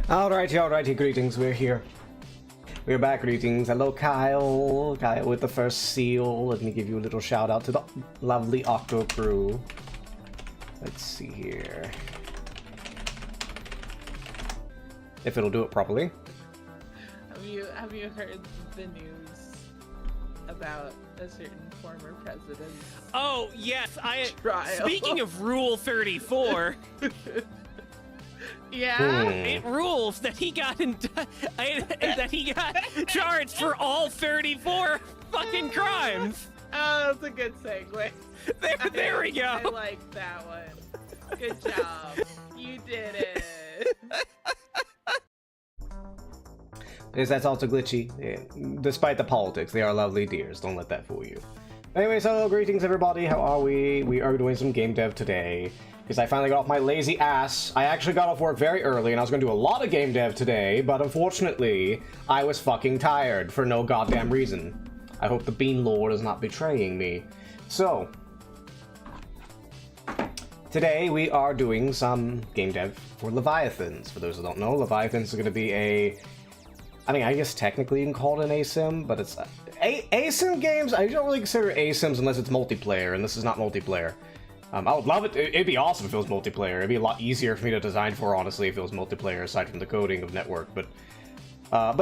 Alrighty, greetings, we're here. We're back, greetings. Hello, Kyle. Kyle with the first seal. Let me give you a little shout out to the lovely Octo crew. Let's see here. If it'll do it properly. Have you heard the news about a certain former president? Oh, yes, trial. Speaking of Rule 34... Yeah, it rules that he got charged for all 34 fucking crimes. Oh, that's a good segue. There we go. I like that one. Good job. You did it. Because that's also glitchy. Yeah. Despite the politics, they are lovely dears. Don't let that fool you. Anyway, so greetings everybody. How are we? We are doing some game dev today. Because I finally got off my lazy ass. I actually got off work very early and I was going to do a lot of game dev today, but unfortunately, I was fucking tired for no goddamn reason. I hope the Bean Lord is not betraying me. So, today we are doing some game dev for Leviathans. For those who don't know, Leviathans is going to be a... I mean, I guess technically you can call it an ASIM, but it's... ASIM games, I don't really consider ASIMs unless it's multiplayer, and this is not multiplayer. I would love it. It'd be awesome if it was multiplayer. It'd be a lot easier for me to design for, honestly, if it was multiplayer, aside from the coding of network. But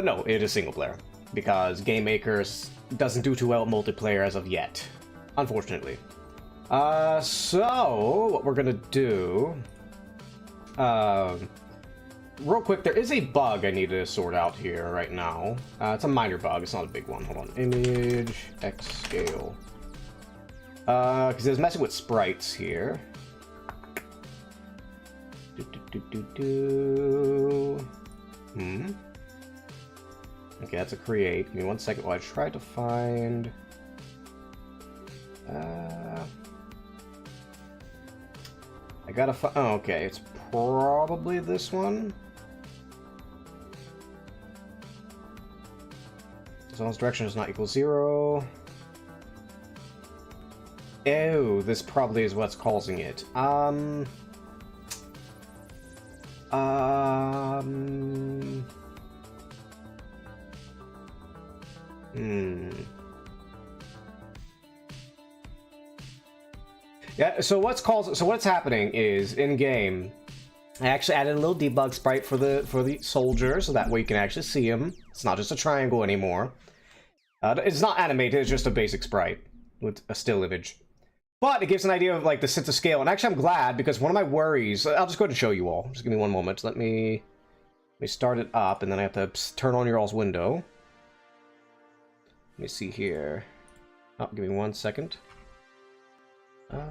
no, it is single player because Game Makers doesn't do too well at multiplayer as of yet, unfortunately. So what we're gonna do, real quick, there is a bug I need to sort out here right now. It's a minor bug. It's not a big one. Hold on. Image X scale. Because it's messing with sprites here. Okay, that's a create. Give me 1 second while I try to find... I gotta find... Oh, okay, it's probably this one. Zone's direction does not equal 0. Oh, this probably is what's causing it. Yeah, so what's happening is in game, I actually added a little debug sprite for the soldier, so that way you can actually see him. It's not just a triangle anymore. It's not animated, it's just a basic sprite with a still image. But it gives an idea of like the sense of scale, and actually I'm glad because one of my worries, I'll just go ahead and show you all. Just give me one moment. Let me start it up, and then I have to turn on your all's window. Let me see here. Oh, give me 1 second. I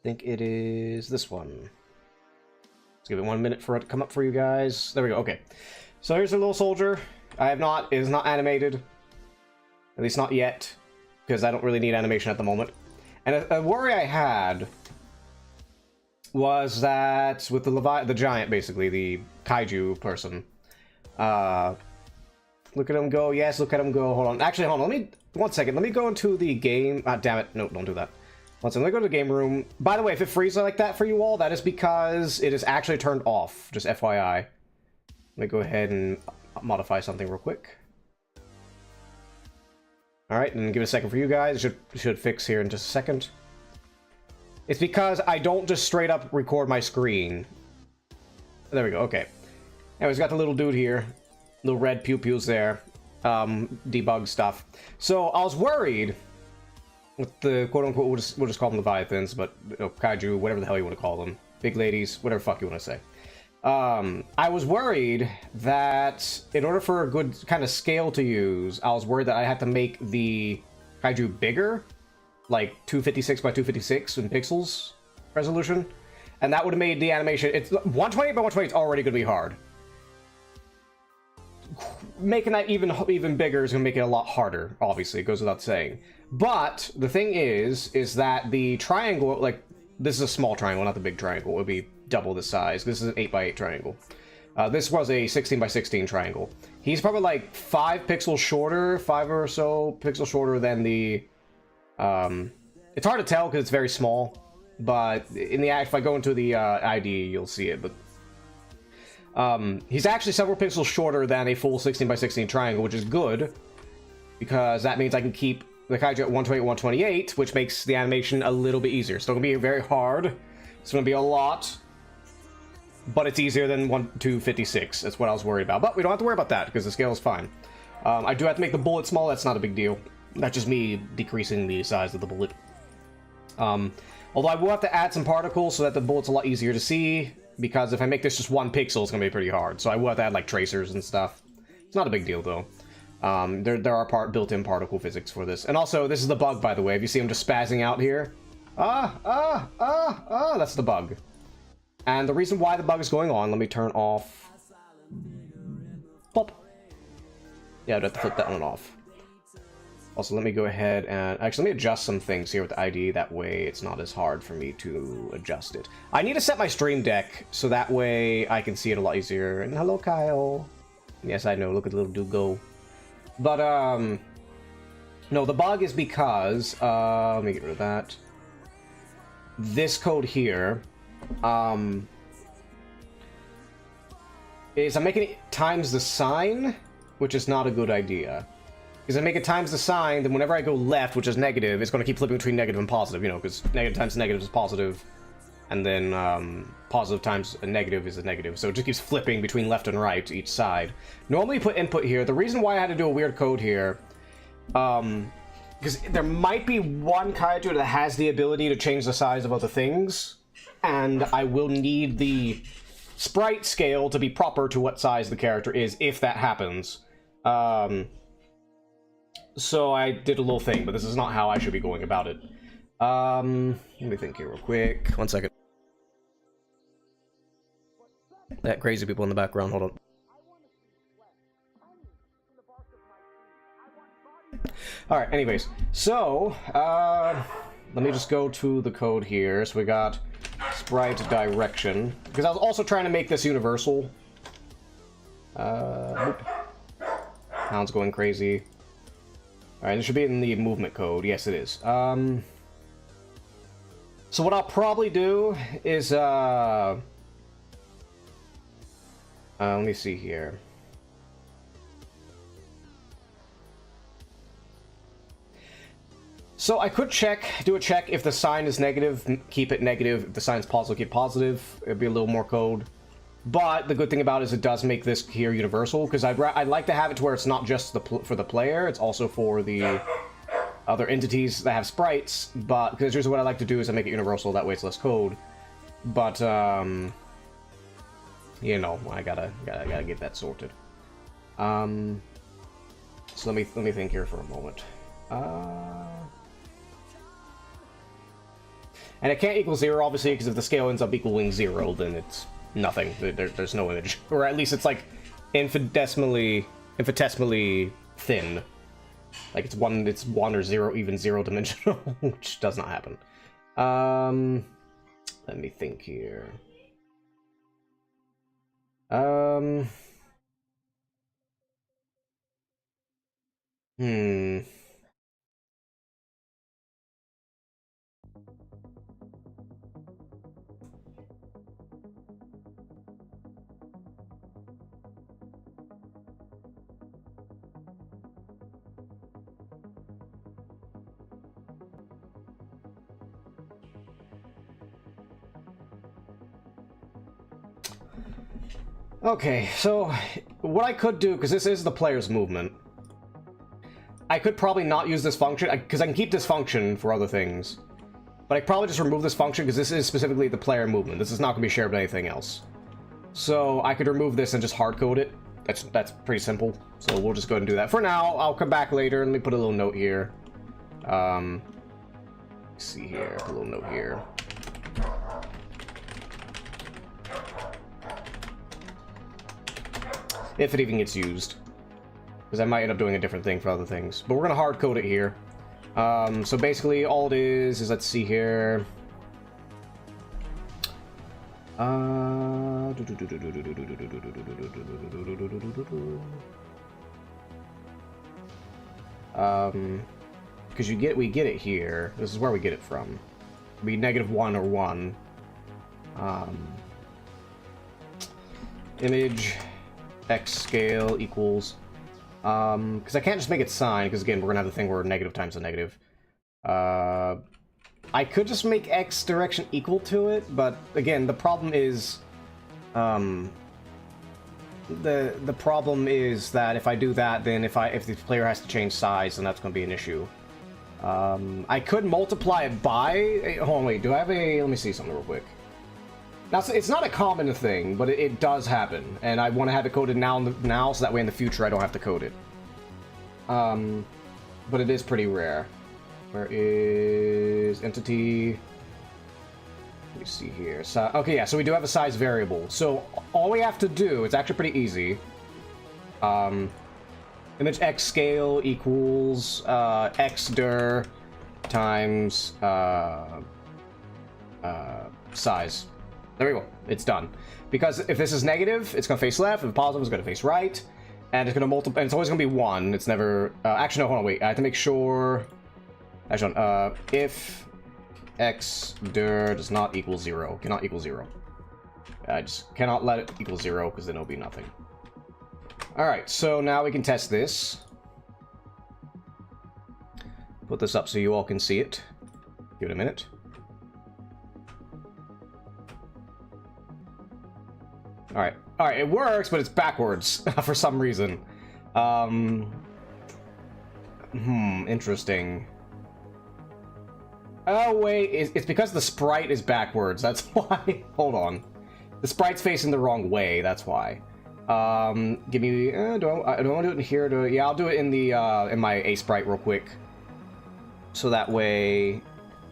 think it is this one. Let's give it 1 minute for it to come up for you guys. There we go. Okay. So here's a little soldier. It is not animated. At least not yet, because I don't really need animation at the moment. And a worry I had was that with the giant, basically, the kaiju person. Look at him go. Yes, look at him go. Hold on. Actually, hold on. Let me... 1 second. Let me go into the game... Ah, damn it. No, don't do that. 1 second. Let me go to the game room. By the way, if it freezes like that for you all, that is because it is actually turned off. Just FYI. Let me go ahead and modify something real quick. Alright, and give it a second for you guys. It should fix here in just a second. It's because I don't just straight up record my screen. There we go, okay. Anyways, got the little dude here. Little red pew-pews there. Debug stuff. So, I was worried with the quote-unquote, we'll just call them Leviathans, but you know, kaiju, whatever the hell you want to call them. Big ladies, whatever the fuck you want to say. I was worried that in order for a good kind of scale to use, I was worried that I had to make the kaiju bigger, like 256 by 256 in pixels resolution, and that would have made the animation. It's 120 by 120 is already going to be hard. Making that even bigger is going to make it a lot harder. Obviously, it goes without saying. But the thing is that the triangle, like, this is a small triangle, not the big triangle. It would be double the size. This is an 8 by 8 triangle. This was a 16 by 16 triangle. He's probably like 5 pixels shorter, 5 or so pixels shorter than the. It's hard to tell because it's very small, but in the if I go into the ID, you'll see it. But he's actually several pixels shorter than a full 16 by 16 triangle, which is good because that means I can keep the kaiju at 128, 128, which makes the animation a little bit easier. Still gonna be very hard. It's gonna be a lot, but it's easier than 256. That's what I was worried about. But we don't have to worry about that because the scale is fine. I do have to make the bullet small. That's not a big deal. That's just me decreasing the size of the bullet. Although I will have to add some particles so that the bullet's a lot easier to see, because if I make this just 1 pixel, it's going to be pretty hard. So I will have to add like tracers and stuff. It's not a big deal though. There are built-in particle physics for this. And also, this is the bug, by the way. If you see him just spazzing out here. That's the bug. And the reason why the bug is going on, let me turn off. Pop. Yeah, I'd have to flip that one off. Also, let me go ahead and... Actually, let me adjust some things here with the ID. That way, it's not as hard for me to adjust it. I need to set my stream deck, so that way I can see it a lot easier. And hello, Kyle. Yes, I know. Look at the little dude go. But, no, the bug is because... let me get rid of that. This code here... is I'm making it times the sign, which is not a good idea. Because I make it times the sign, then whenever I go left, which is negative, it's going to keep flipping between negative and positive, you know, because negative times negative is positive, and then positive times a negative is a negative. So it just keeps flipping between left and right each side. Normally put input here. The reason why I had to do a weird code here, because there might be one kaiju that has the ability to change the size of other things, and I will need the sprite scale to be proper to what size the character is if that happens. So I did a little thing, but this is not how I should be going about it. Let me think here real quick. 1 second. That crazy people in the background, hold on. Alright, anyways. So, let me just go to the code here. So we got sprite direction. Because I was also trying to make this universal. Hound's going crazy. Alright, it should be in the movement code. Yes, it is. So what I'll probably do is, let me see here. So I could do a check if the sign is negative, keep it negative. If the sign's positive, keep it positive. It'd be a little more code. But the good thing about it is it does make this here universal, because I'd like to have it to where it's not just for the player, it's also for the other entities that have sprites. But because here's what I like to do is I make it universal, that way it's less code. But you know, I gotta get that sorted. So let me think here for a moment. And it can't equal 0, obviously, because if the scale ends up equaling 0, then it's nothing. There's no image. Or at least it's like infinitesimally thin. Like it's one or 0, even 0 dimensional, which does not happen. Let me think here. Okay, so what I could do, because this is the player's movement, I could probably not use this function, because I can keep this function for other things, but I probably just remove this function because this is specifically the player movement. This is not going to be shared with anything else. So I could remove this and just hard code it. That's pretty simple. So we'll just go ahead and do that. For now, I'll come back later. Let me put a little note here. Let's see here, put a little note here. If it even gets used. Because I might end up doing a different thing for other things. But we're going to hard code it here. So basically all it is let's see here. Because we get it here. This is where we get it from. It'd be -1 or 1. Image x scale equals. Because I can't just make it sine, because again, we're gonna have the thing where negative times a negative. I could just make x direction equal to it, but again, the problem is, the problem is that if I do that, then if the player has to change size, then that's gonna be an issue. I could multiply it by. Hold on, wait. Do I have a? Let me see something real quick. Now, it's not a common thing, but it does happen, and I want to have it coded now, so that way in the future I don't have to code it. But it is pretty rare. Where is entity? Let me see here. So, okay, yeah, so we do have a size variable. So all we have to do, it's actually pretty easy. Image x scale equals xdir times size. There we go. It's done. Because if this is negative, it's going to face left. If positive, it's going to face right. And it's going to multiply. And it's always going to be 1. It's never... actually, no, hold on, wait. I have to make sure... Actually, if x dir does not equal 0. Cannot equal 0. I just cannot let it equal 0, because then it'll be nothing. Alright, so now we can test this. Put this up so you all can see it. Give it a minute. Alright, it works, but it's backwards for some reason. Interesting. Oh, wait, it's because the sprite is backwards, that's why. Hold on. The sprite's facing the wrong way, that's why. Give me, do I want to do it in here? Yeah, I'll do it in the, in my A sprite real quick. So that way,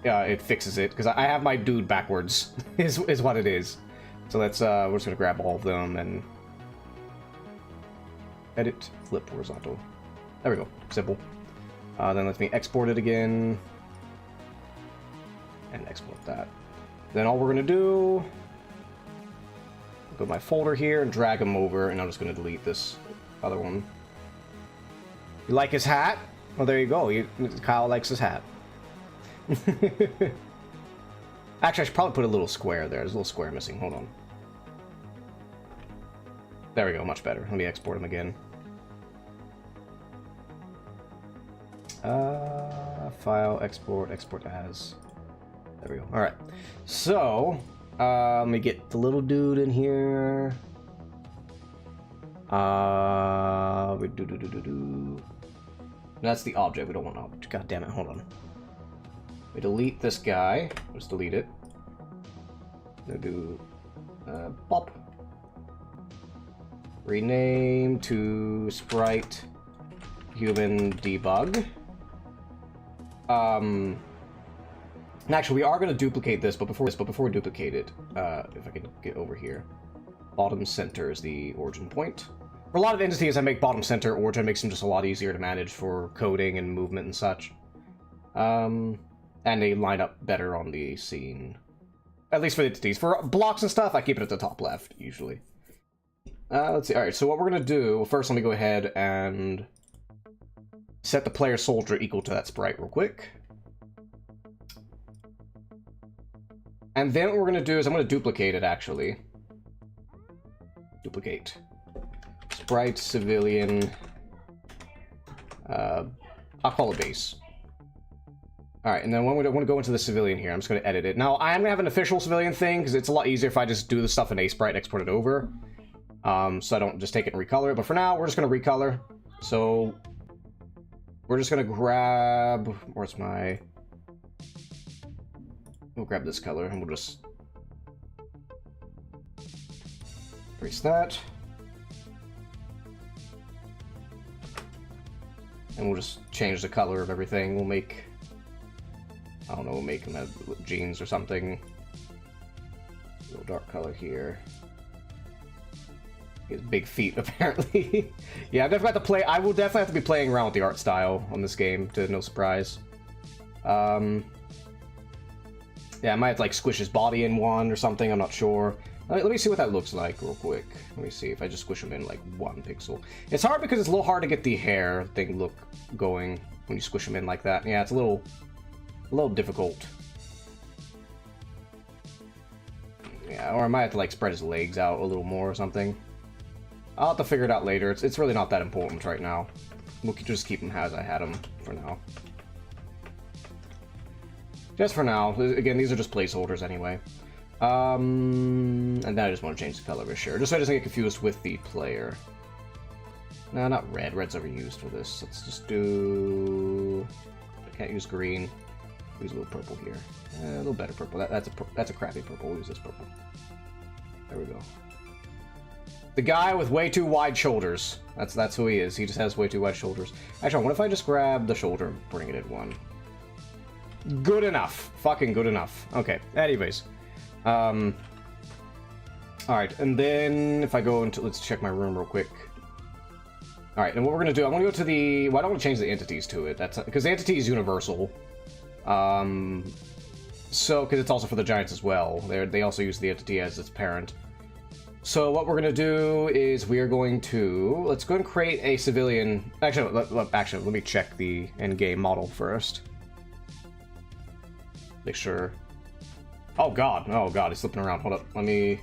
it fixes it, because I have my dude backwards, is what it is. So let's, we're just gonna grab all of them and edit, flip horizontal. There we go, simple. Then let me export it again and export that. Then all we're gonna do, go to my folder here and drag them over, and I'm just gonna delete this other one. You like his hat? Well, there you go. Kyle likes his hat. Actually, I should probably put a little square there. There's a little square missing. Hold on. There we go. Much better. Let me export him again. File, export, export as. There we go. All right. So, let me get the little dude in here. That's the object. We don't want object. God damn it. Hold on. We delete this guy. Just delete it. We'll do pop. Rename to sprite human debug. Actually, we are going to duplicate this, but before we duplicate it, if I can get over here, bottom center is the origin point. For a lot of entities, I make bottom center origin, makes them just a lot easier to manage for coding and movement and such. And they line up better on the scene. At least for the entities. For blocks and stuff, I keep it at the top left, usually. Let's see. Alright, so what we're going to do... Well, first, let me go ahead and set the player soldier equal to that sprite real quick. And then what we're going to do is I'm going to duplicate it, actually. Duplicate. Sprite, civilian... I'll call it base. Alright, and then when we want to go into the civilian here, I'm just going to edit it. Now, I am going to have an official civilian thing, because it's a lot easier if I just do the stuff in A sprite and export it over. So I don't just take it and recolor it. But for now, we're just going to recolor. So, we're just going to grab... Where's my... We'll grab this color, and we'll just... Erase that. And we'll just change the color of everything. We'll make... I don't know, we'll make them have jeans or something. A little dark color here. He has big feet, apparently. Yeah, I definitely have to play... I will definitely have to be playing around with the art style on this game, to no surprise. Yeah, I might have to, like, squish his body in one or something, I'm not sure. Let me see what that looks like real quick. Let me see if I just squish him in, like, 1 pixel. It's hard because it's a little hard to get the hair thing look going when you squish him in like that. Yeah, it's a little difficult. Yeah, or I might have to, like, spread his legs out a little more or something. I'll have to figure it out later. It's really not that important right now. We'll just keep him as I had him for now. Just for now. Again, these are just placeholders anyway. And then I just want to change the color of his shirt, just so I doesn't get confused with the player. No, not red. Red's overused for this. Let's just do... I can't use green. Use a little purple here. A little better purple. That's a crappy purple. We'll use this purple. There we go. The guy with way too wide shoulders. That's who he is. He just has way too wide shoulders. Actually, what if I just grab the shoulder and bring it in 1? Good enough. Fucking good enough. Okay. Anyways. Alright, and then if I go into... Let's check my room real quick. Alright, and what we're gonna do... I'm gonna go to the... Well, I don't want to change the entities to it. That's because the entity is universal. So, because it's also for the giants as well. They also use the entity as its parent. So what we're gonna do is we are going to... Let's go and create a civilian... Actually, let me check the in-game model first. Make sure... Oh god, he's slipping around. Hold up, let me...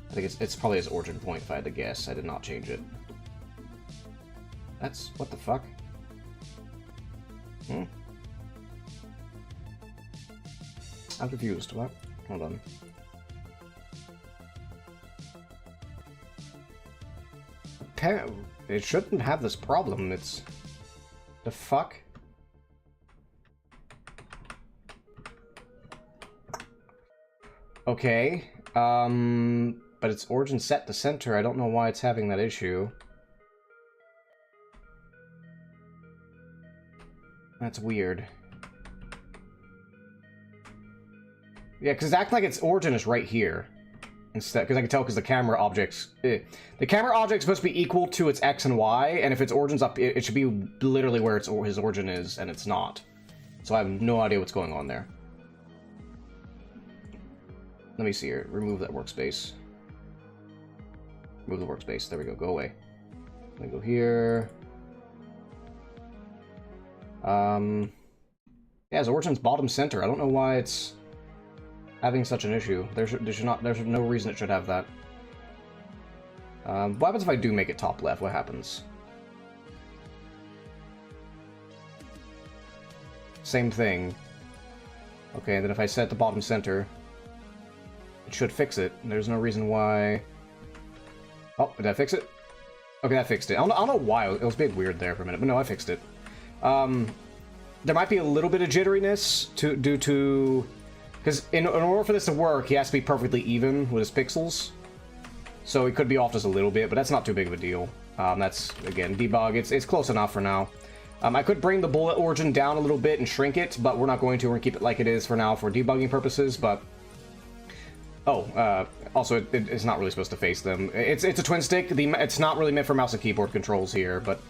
I think it's probably his origin point if I had to guess. I did not change it. That's... what the fuck? I'm confused. What? Hold on. It shouldn't have this problem. It's... the fuck? Okay, but its origin set to center. I don't know why it's having that issue. That's weird. Yeah, because it's acting like its origin is right here. Instead, because I can tell because the camera objects... the camera object is supposed to be equal to its X and Y, and if its origin's up, it should be literally where his origin is, and it's not. So I have no idea what's going on there. Let me see here. Remove that workspace. Remove the workspace. There we go. Go away. Let me go here. Yeah, his origin's bottom center. I don't know why it's having such an issue. There's no reason it should have that. What happens if I do make it top left? What happens? Same thing. Okay, and then if I set the bottom center, it should fix it. There's no reason why... Oh, did that fix it? Okay, that fixed it. I don't know why. It was a bit weird there for a minute, but no, I fixed it. There might be a little bit of jitteriness due to... Because in order for this to work, he has to be perfectly even with his pixels. So it could be off just a little bit, but that's not too big of a deal. That's, again, debug. It's close enough for now. I could bring the bullet origin down a little bit and shrink it, but we're not going to. We're going to keep it like it is for now for debugging purposes, but... Oh, also, it's not really supposed to face them. It's a twin stick. It's not really meant for mouse and keyboard controls here, but...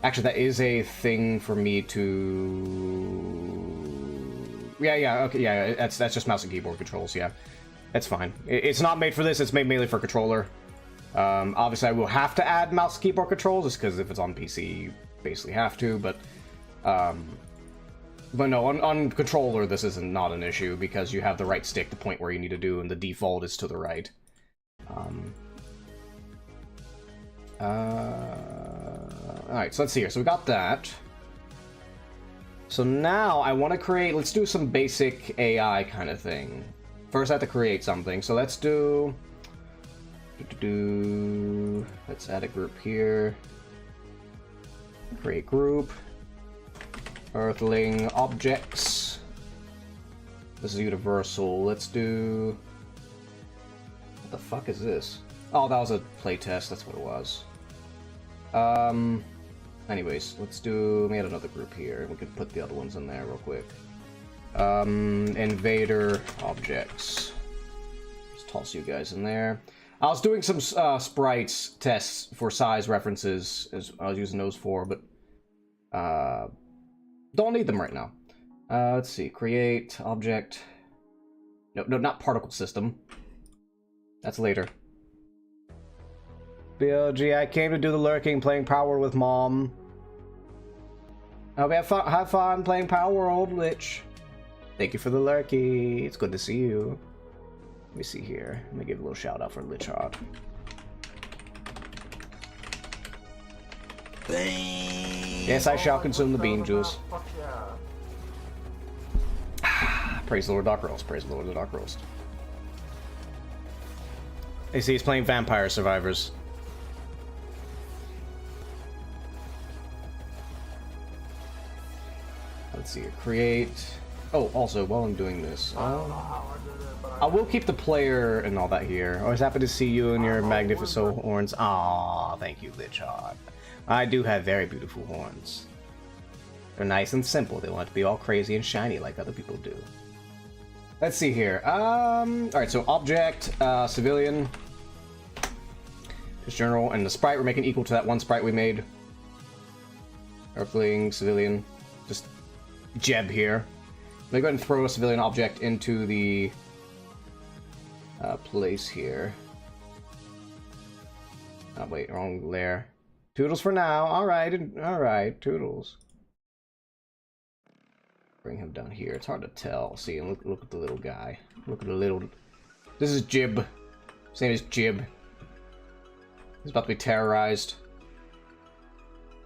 Actually, that is a thing for me to... Yeah, okay, yeah, that's just mouse and keyboard controls, yeah. That's fine. It's not made for this, it's made mainly for controller. Obviously, I will have to add mouse and keyboard controls, just because if it's on PC, you basically have to, but no, on controller, this is not an issue, because you have the right stick to point where you need to do, and the default is to the right. Alright, so let's see here. So we got that. So now I want to create... Let's do some basic AI kind of thing. First I have to create something. So let's do... Let's add a group here. Create group. Earthling objects. This is universal. Let's do... What the fuck is this? Oh, that was a playtest. That's what it was. Anyways, let's do... We had another group here. We could put the other ones in there real quick. Invader objects. Just toss you guys in there. I was doing some sprites tests for size references, as I was using those for, but don't need them right now. Let's see, create object. No, not particle system. That's later. BLG, I came to do the lurking, playing Power with Mom. Hope you have fun playing Power World, Lich. Thank you for the lurky. It's good to see you. Let me see here. Let me give a little shout out for Lichard. Yes, I shall consume the bean juice. Praise the Lord Dark Roast. Praise the Lord of the Dark Roast. You see, he's playing Vampire Survivors. Let's see. Create. Oh, also, while I'm doing this, I will keep the player and all that here. I was happy to see you and your magnificent horns. Ah, thank you, Lichard. I do have very beautiful horns. They're nice and simple. They want to be all crazy and shiny like other people do. Let's see here. Alright, so object, civilian, just general, and the sprite we're making equal to that one sprite we made. Earthling, civilian, just Jeb here. Let me go ahead and throw a civilian object into the place here. Oh, wait, wrong layer. Toodles for now. Alright, Toodles. Bring him down here. It's hard to tell. See, look at the little guy. Look at the little... This is Jib. His name is Jib. He's about to be terrorized.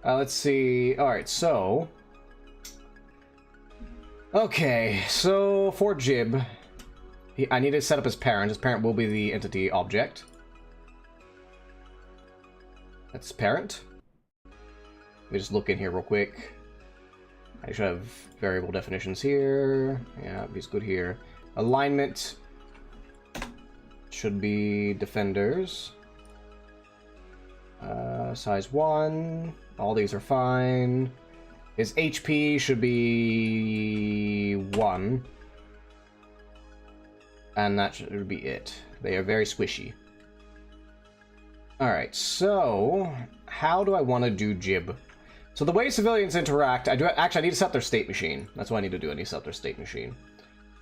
Let's see. Alright, so... Okay, so for Jib, I need to set up his parent. His parent will be the entity object. That's parent. Let me just look in here real quick. I should have variable definitions here. Yeah, he's good here. Alignment should be defenders. Size 1. All these are fine. His HP should be 1. And that should be it. They are very squishy. Alright, so how do I want to do Jib? So the way civilians interact, I need to set their state machine. That's what I need to do. I need to set their state machine.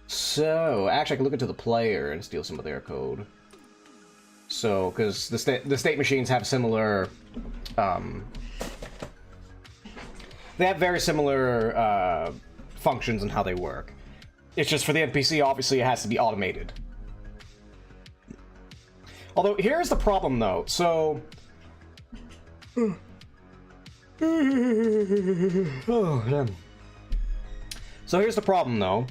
So actually I can look into the player and steal some of their code. So, because the state machines have similar they have very similar functions and how they work. It's just for the NPC, obviously, it has to be automated. Although, here's the problem, though. So... oh, damn. So here's the problem, though.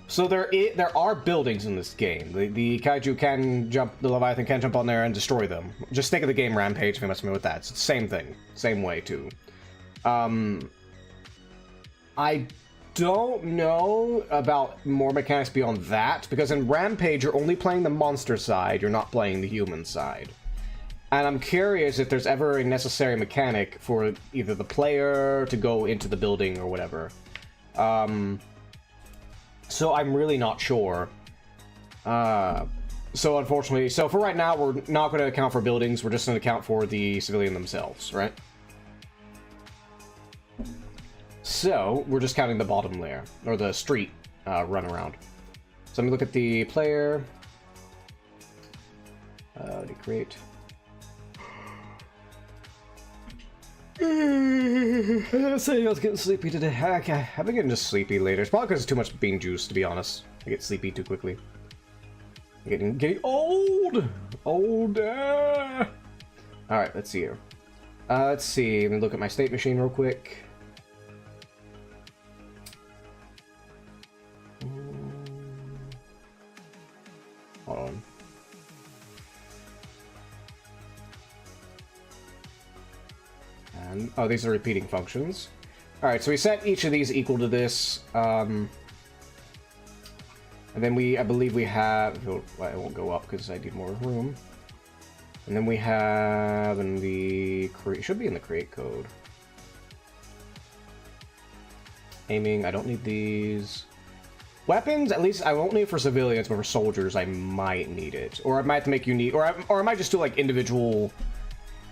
So there are buildings in this game. The kaiju can jump, the Leviathan can jump on there and destroy them. Just think of the game Rampage, if you're messing with that. It's the same thing. Same way, too. I don't know about more mechanics beyond that, because in Rampage, you're only playing the monster side, you're not playing the human side. And I'm curious if there's ever a necessary mechanic for either the player to go into the building or whatever. So I'm really not sure. So unfortunately, so for right now, we're not going to account for buildings, we're just going to account for the civilian themselves, right? So, we're just counting the bottom layer, or the street run around. So let me look at the player. Create. I say I was getting sleepy today. Okay, I've been getting just sleepy later. It's probably because it's too much bean juice, to be honest. I get sleepy too quickly. I'm getting old! Older! Alright, let's see here. Let's see, let me look at my state machine real quick. Hold on. And, oh, these are repeating functions. Alright, so we set each of these equal to this. And then I believe we have... Oh, it won't go up because I need more room. And then we have in the it should be in the create code. Aiming, I don't need these. Weapons, at least I won't need for civilians, but for soldiers I might need it. Or I might have to make unique, or I might just do like individual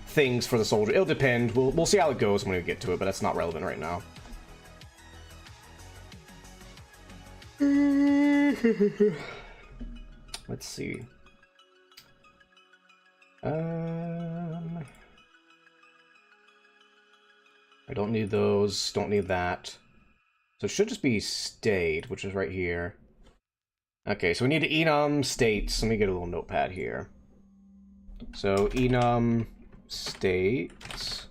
things for the soldier. It'll depend. We'll see how it goes when we get to it, but that's not relevant right now. Let's see. I don't need those. Don't need that. So it should just be state, which is right here. Okay, so we need to enum states. Let me get a little notepad here. So enum states.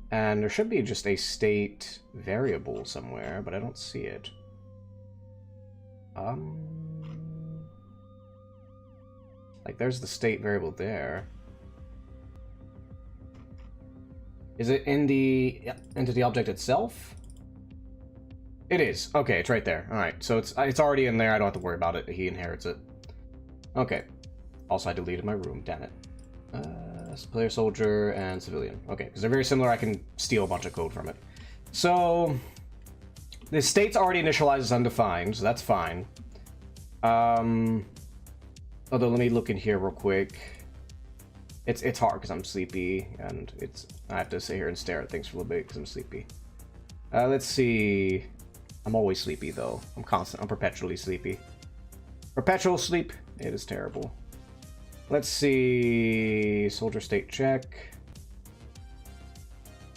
And there should be just a state variable somewhere, but I don't see it. Like there's the state variable there. Is it in the entity object itself? It is. Okay, it's right there. All right, so it's already in there. I don't have to worry about it. He inherits it. Okay. Also, I deleted my room. Damn it. Player, soldier, and civilian. Okay, because they're very similar. I can steal a bunch of code from it. So the state's already initialized as undefined, so that's fine. Although let me look in here real quick. It's hard because I'm sleepy, and I have to sit here and stare at things for a little bit because I'm sleepy. Let's see. I'm always sleepy though. I'm perpetually sleepy. Perpetual sleep. It is terrible. Let's see. Soldier state check.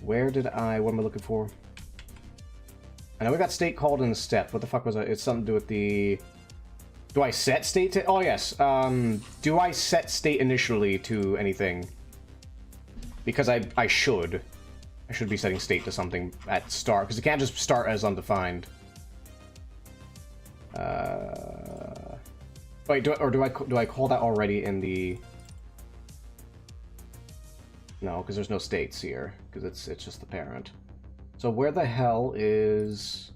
What am I looking for? I know we got state called in the step. What the fuck was that? It's something to do with the... Do I set state to... Oh, yes. Do I set state initially to anything? Because I should. I should be setting state to something at start, because it can't just start as undefined. Wait, do I call that already in the... No, because there's no states here, because it's just the parent. So where the hell is...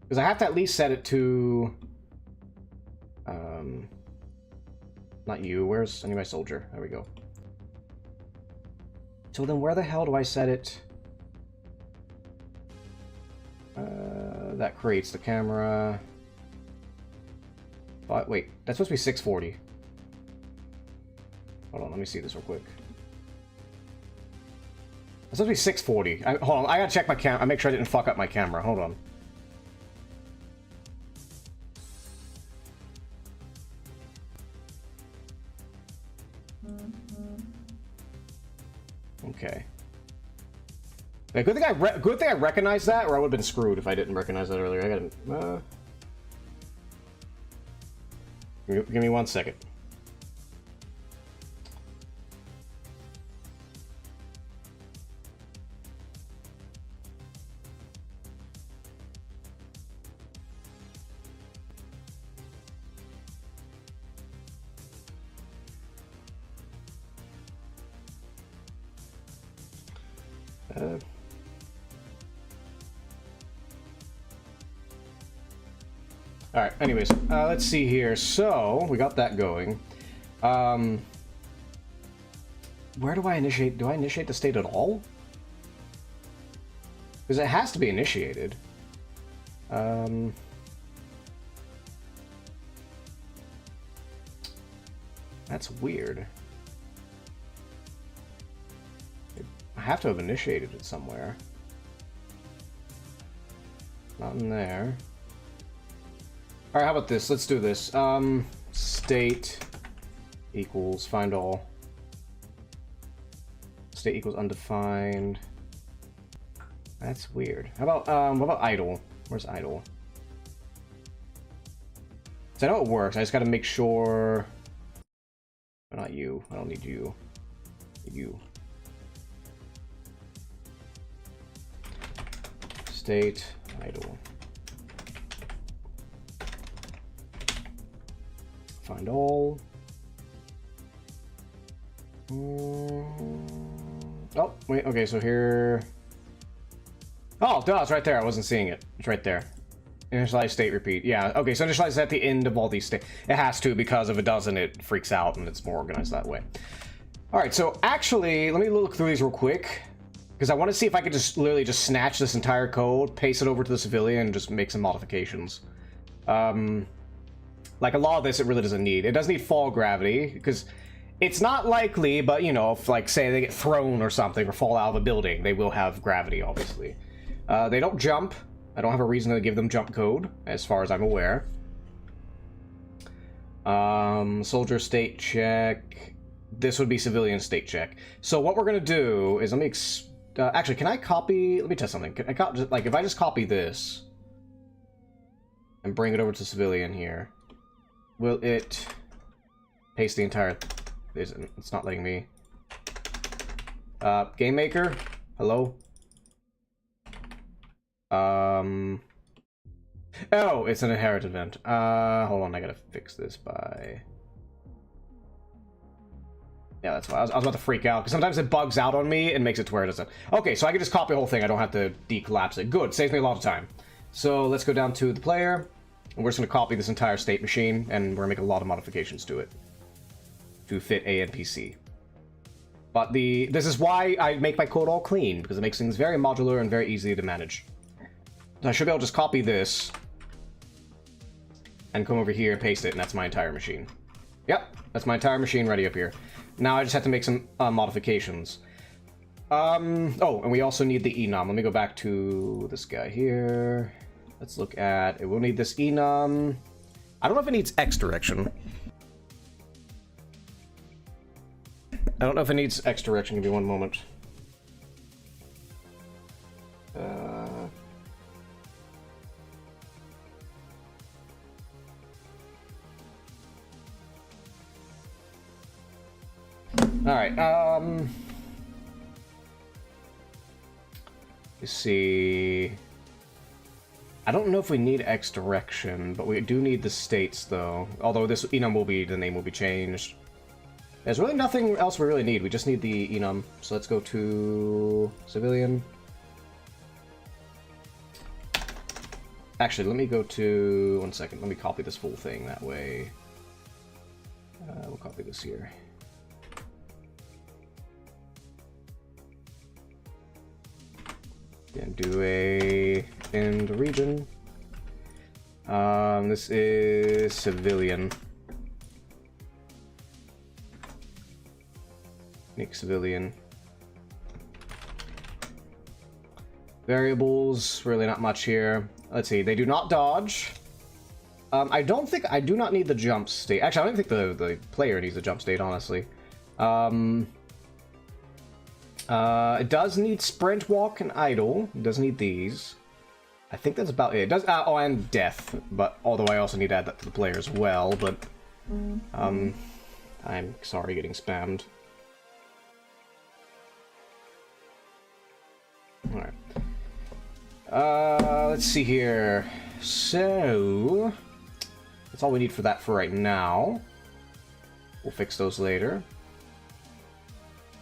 Because I have to at least set it to... Not you. Where's anyway soldier? There we go. So then where the hell do I set it? That creates the camera. But wait, that's supposed to be 640. Hold on, let me see this real quick. It's supposed to be 640. Hold on, I gotta check my camera. I make sure I didn't fuck up my camera. Hold on. Okay. Yeah, good thing I recognized that, or I would have been screwed if I didn't recognize that earlier. I gotta... Give me 1 second. Alright, anyways, let's see here. So, we got that going. Where do I initiate? Do I initiate the state at all? Because it has to be initiated. That's weird. I have to have initiated it somewhere. Not in there. Alright, how about this? Let's do this. State equals find all. State equals undefined. That's weird. How about what about idle? Where's idle? So I know it works. I just gotta make sure. Oh, not you. I don't need you. You. State idle. Find all. Oh, wait, okay, so here... Oh, duh, it's right there. I wasn't seeing it. It's right there. Initialize state repeat. Yeah, okay, so initialize at the end of all these states. It has to, because if it doesn't, it freaks out and it's more organized that way. Alright, so actually, let me look through these real quick. Because I want to see if I could just literally just snatch this entire code, paste it over to the civilian, and just make some modifications. Like a lot of this, it really doesn't need. It does need fall gravity, because it's not likely, but you know, if like say they get thrown or something or fall out of a building, they will have gravity, obviously. They don't jump. I don't have a reason to give them jump code, as far as I'm aware. Soldier state check. This would be civilian state check. So what we're gonna do is let me actually, can I copy? Let me test something. Can I like if I just copy this and bring it over to civilian here, will it paste the entire? It's not letting me. Game maker, hello. Oh, it's an inherit event. Hold on, I gotta fix this by. Yeah, that's fine. I was about to freak out, because sometimes it bugs out on me and makes it to where it doesn't. Okay, so I can just copy the whole thing. I don't have to decollapse it. Good, saves me a lot of time. So let's go down to the player, and we're just going to copy this entire state machine, and we're going to make a lot of modifications to it to fit A and PC. But this is why I make my code all clean, because it makes things very modular and very easy to manage. So I should be able to just copy this and come over here and paste it, and that's my entire machine. Yep, that's my entire machine ready up here. Now I just have to make some modifications. Oh, and we also need the enum. Let me go back to this guy here. Let's look at it. We'll need this enum. I don't know if it needs X direction. I don't know if it needs X direction. Give me one moment. Alright, you see, I don't know if we need X direction, but we do need the states though. Although this enum will be, the name will be changed. There's really nothing else we really need, we just need the enum. So let's go to civilian. Actually, let me go to, one second, let me copy this full thing that way. We'll copy this here. And do a end region. This is civilian. Make civilian. Variables, really not much here. Let's see, they do not dodge. I do not need the jump state. Actually, I don't think the player needs the jump state, honestly. It does need sprint, walk, and idle. It does need these. I think that's about it. It does. Oh, and death. But although I also need to add that to the player as well. But I'm sorry, getting spammed. All right. Let's see here. So that's all we need for that for right now. We'll fix those later.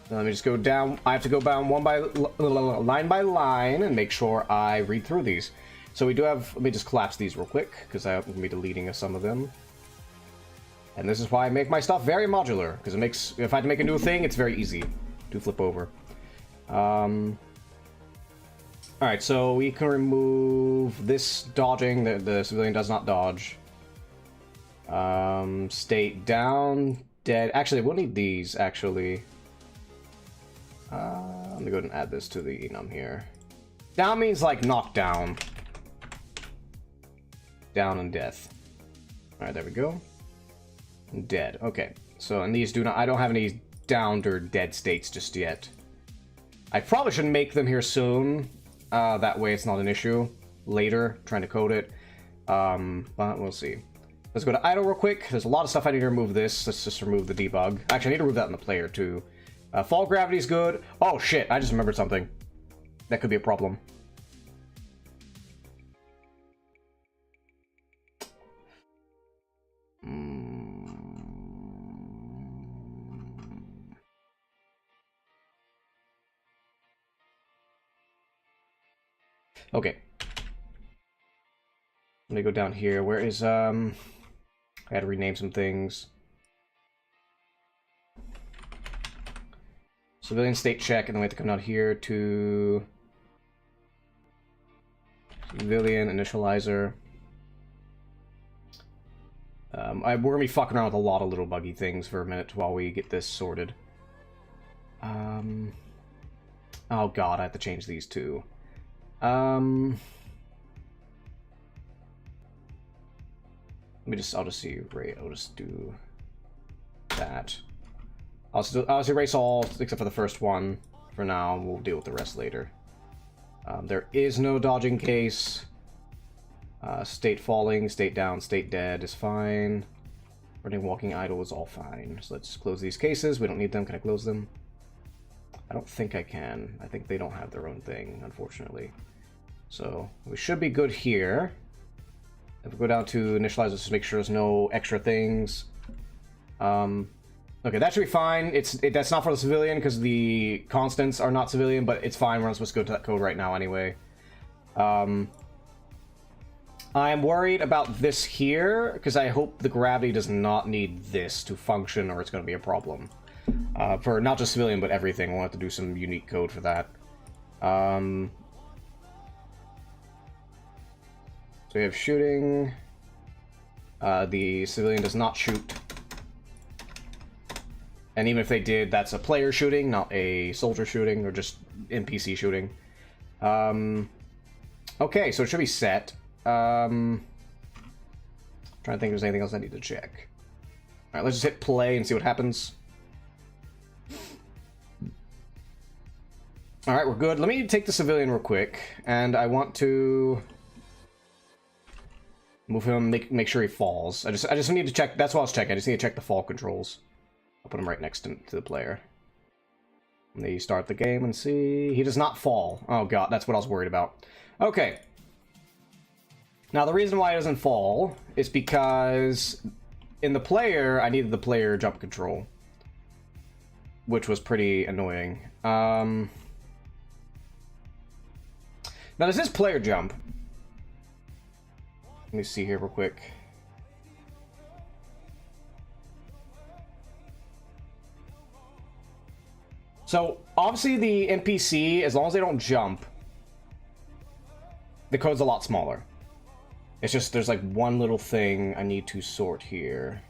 Let me just go down. I have to go down line by line and make sure I read through these. So we do have, let me just collapse these real quick, because I'm going to be deleting some of them. And this is why I make my stuff very modular, because it makes, if I had to make a new thing, it's very easy to flip over. Alright, so we can remove this dodging, the civilian does not dodge. State down, dead. Actually, we'll need these, actually. Let me go ahead and add this to the enum here. Down means like knockdown. Down and death. Alright, there we go. Dead. Okay. So, and these do not, I don't have any downed or dead states just yet. I probably should make them here soon. That way it's not an issue. Later, trying to code it. But we'll see. Let's go to idle real quick. There's a lot of stuff I need to remove this. Let's just remove the debug. Actually, I need to remove that in the player too. Fall gravity is good. Oh shit, I just remembered something. That could be a problem. Okay. Let me go down here. Where is, I had to rename some things. Civilian state check, and then we have to come down here to civilian initializer. We're gonna be fucking around with a lot of little buggy things for a minute while we get this sorted. Oh god, I have to change these too. I'll just see, right, I'll just do that. I'll just erase all except for the first one for now, and we'll deal with the rest later. There is no dodging case. State falling, state down, state dead is fine. Running walking idle is all fine. So let's close these cases. We don't need them. Can I close them? I don't think I can. I think they don't have their own thing, unfortunately. So we should be good here. If we go down to initialize, let's just make sure there's no extra things. Okay, that should be fine. That's not for the civilian because the constants are not civilian, but it's fine. We're not supposed to go to that code right now anyway. I am worried about this here because I hope the gravity does not need this to function, or it's going to be a problem. For not just civilian, but everything. We'll have to do some unique code for that. So we have shooting. The civilian does not shoot. And even if they did, that's a player shooting, not a soldier shooting, or just NPC shooting. Okay, so it should be set. Trying to think if there's anything else I need to check. Alright, let's just hit play and see what happens. Alright, we're good. Let me take the civilian real quick, and I want to move him, make sure he falls. I just need to check, that's what I was checking, I just need to check the fall controls. I'll put him right next to the player. And then you start the game and see, he does not fall. Oh god, that's what I was worried about. Okay. Now, the reason why it doesn't fall is because in the player, I needed the player jump control, which was pretty annoying. Now, this is player jump. Let me see here real quick. So, obviously the NPC, as long as they don't jump, the code's a lot smaller. It's just, there's like one little thing I need to sort here.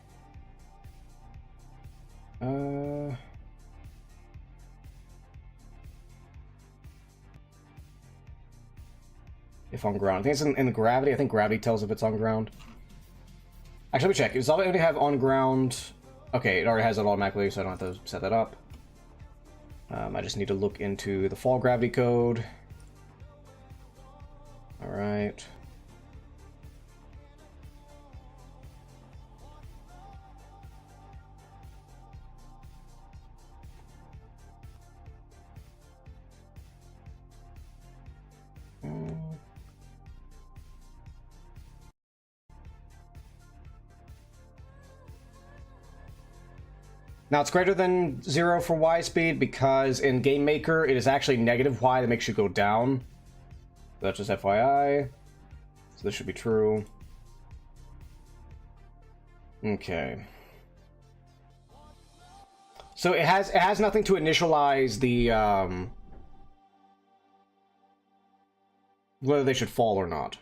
If on ground. I think it's in the gravity. I think gravity tells if it's on ground. Actually, let me check. Does it already have on ground? Okay, it already has it automatically, so I don't have to set that up. I just need to look into the fall gravity code. Alright. Now, it's greater than 0 for Y speed because in Game Maker, it is actually negative Y that makes you go down. So that's just FYI. So this should be true. Okay. So it has nothing to initialize the whether they should fall or not.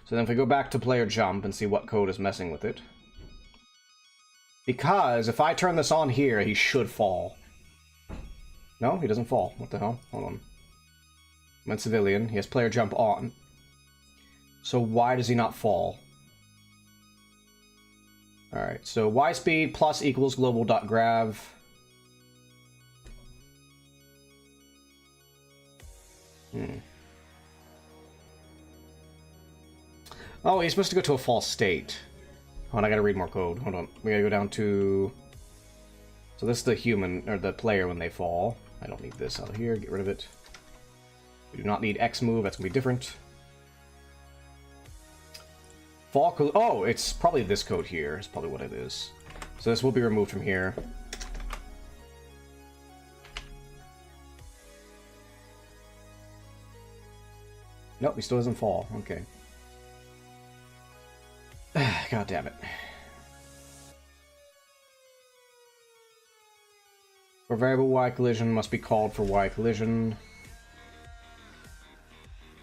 So then if we go back to player jump and see what code is messing with it. Because if I turn this on here, he should fall. No, he doesn't fall. What the hell? Hold on. I'm in civilian. He has player jump on. So why does he not fall? Alright, so Y speed plus equals global.grav. Oh, he's supposed to go to a false state. Hold on, I gotta read more code. Hold on. We gotta go down to... So this is the human, or the player when they fall. I don't need this out here. Get rid of it. We do not need X move. That's gonna be different. Fall code... Oh, it's probably this code here. It's probably what it is. So this will be removed from here. Nope, he still doesn't fall. Okay. God damn it. For variable Y collision must be called for Y collision.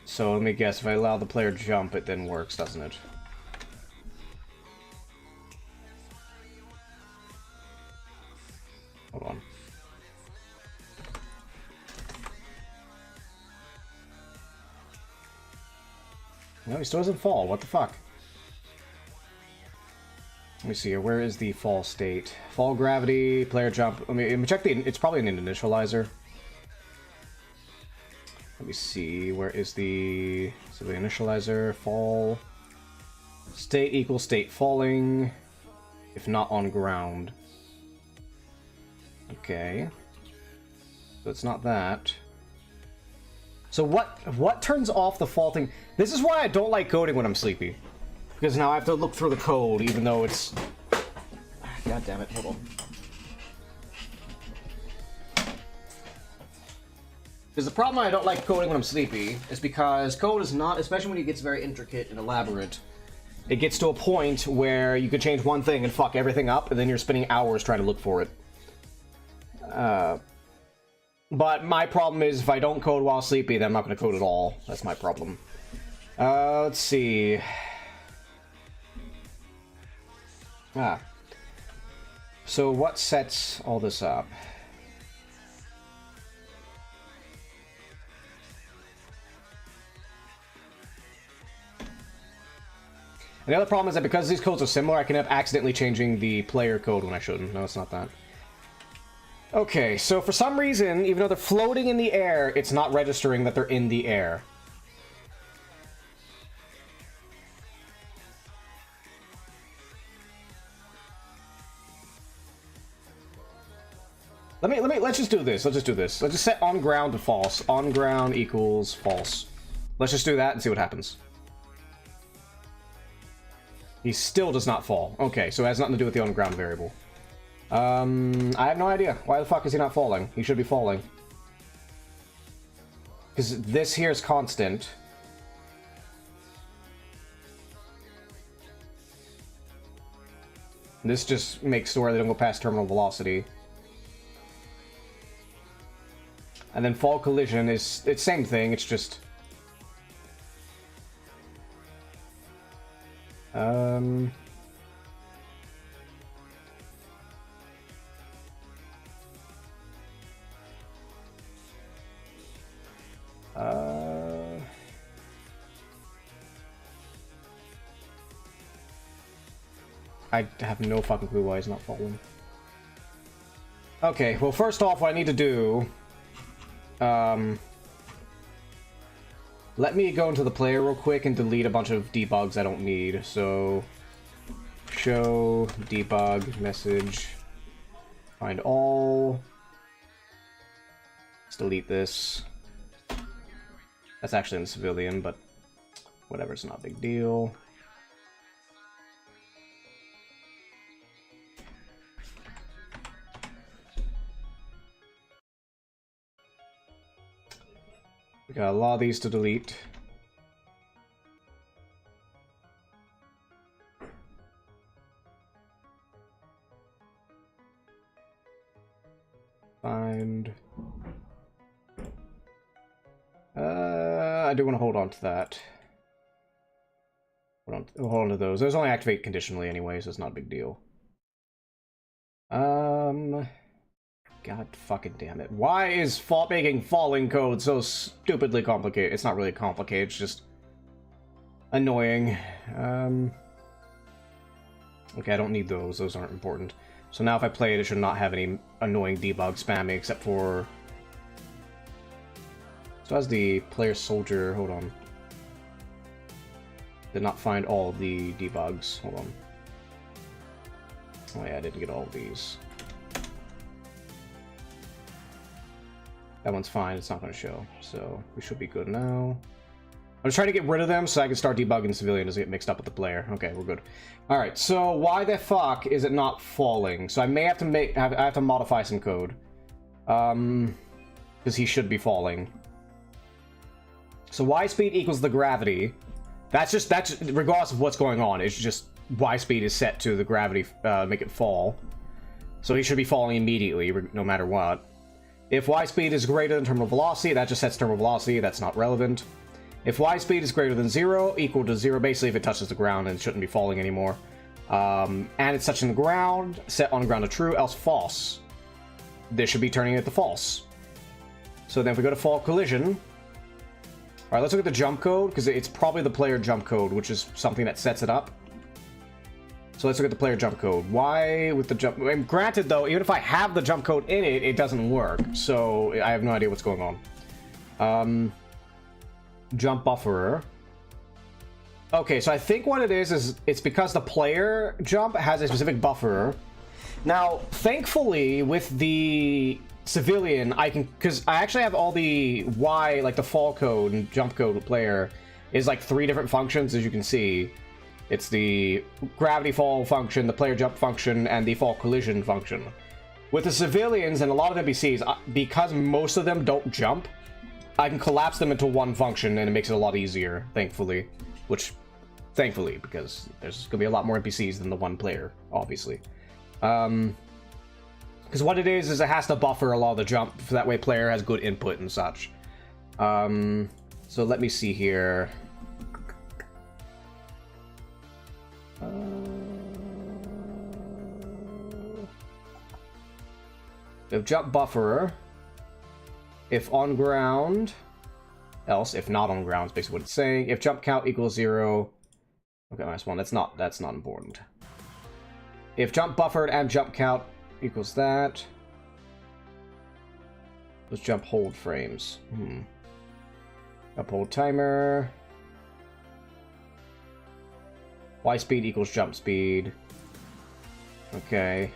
So let me guess, if I allow the player to jump, it then works, doesn't it? Hold on. No, he still doesn't fall. What the fuck? Let me see here. Where is the fall state? Fall gravity, player jump. Let me check the... It's probably an initializer. Let me see. Where is the... So the initializer, fall... State equals state falling, if not on ground. Okay. So it's not that. So what turns off the fall thing? This is why I don't like coding when I'm sleepy. Because now I have to look through the code, even though it's... God damn it, hold on. Because the problem I don't like coding when I'm sleepy is because code is not, especially when it gets very intricate and elaborate, it gets to a point where you could change one thing and fuck everything up, and then you're spending hours trying to look for it. But my problem is if I don't code while sleepy, then I'm not going to code at all. That's my problem. Let's see. So what sets all this up? And the other problem is that because these codes are similar, I can end up accidentally changing the player code when I shouldn't. No, it's not that. Okay, so for some reason, even though they're floating in the air, it's not registering that they're in the air. Let's just do this. Let's just do this. Let's just set on ground to false. On ground equals false. Let's just do that and see what happens. He still does not fall. Okay, so it has nothing to do with the on ground variable. I have no idea. Why the fuck is he not falling? He should be falling. Because this here is constant. This just makes it where they don't go past terminal velocity. And then fall collision is... It's same thing, it's just... I have no fucking clue why he's not falling. Okay, well first off what I need to do... let me go into the player real quick and delete a bunch of debugs I don't need. So, show debug message, find all. Let's delete this. That's actually in civilian, but whatever, it's not a big deal. We got a lot of these to delete. Find. I do want to hold on to that. Hold on to those. Those only activate conditionally anyway, so it's not a big deal. God fucking damn it. Why is making falling code so stupidly complicated? It's not really complicated, it's just annoying. Okay, I don't need those. Those aren't important. So now if I play it, it should not have any annoying debug spamming except for... So as the player soldier, hold on. Did not find all of the debugs. Hold on. Oh yeah, I didn't get all of these. That one's fine, it's not going to show, so we should be good now. I'm just trying to get rid of them so I can start debugging civilian doesn't get mixed up with the player. Okay, we're good. Alright, so why the fuck is it not falling? So I may have to I have to modify some code. Because he should be falling. So y speed equals the gravity. That's regardless of what's going on. It's just y speed is set to the gravity, make it fall. So he should be falling immediately, no matter what. If y speed is greater than terminal velocity, that just sets terminal velocity. That's not relevant. If y speed is greater than 0, equal to 0, basically if it touches the ground and it shouldn't be falling anymore. And it's touching the ground, set on ground to true, else false. This should be turning it to false. So then if we go to fall collision... Alright, let's look at the jump code, because it's probably the player jump code, which is something that sets it up. So let's look at the player jump code. Why with the jump... And granted, though, even if I have the jump code in it, it doesn't work. So I have no idea what's going on. Jump bufferer. Okay, so I think what it is it's because the player jump has a specific bufferer. Now, thankfully, with the civilian, I can... Because I actually have all the Y, like the fall code and jump code player, is like 3 different functions, as you can see. It's the gravity fall function, the player jump function, and the fall collision function. With the civilians and a lot of NPCs, because most of them don't jump, I can collapse them into one function, and it makes it a lot easier, thankfully. Which, thankfully, because there's going to be a lot more NPCs than the one player, obviously. Because what it is it has to buffer a lot of the jump, so that way player has good input and such. So let me see here. If jump bufferer, if on ground, else if not on ground is basically what it's saying. If jump count equals 0, okay, -1. That's not important. If jump buffered and jump count equals that. Let's jump hold frames. Uphold timer. Y speed equals jump speed. Okay.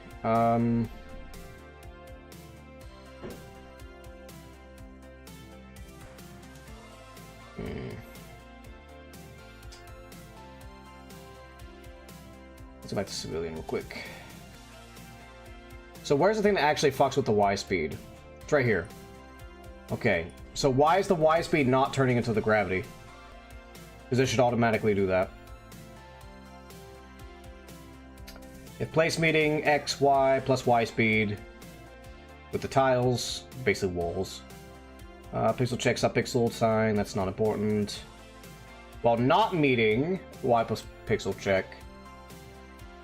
Let's go back to civilian real quick. So where's the thing that actually fucks with the Y speed? It's right here. Okay, so why is the Y speed not turning into the gravity? Because it should automatically do that. If place meeting X, Y plus Y speed with the tiles, basically walls. Pixel check subpixel sign, that's not important. While not meeting Y plus pixel check,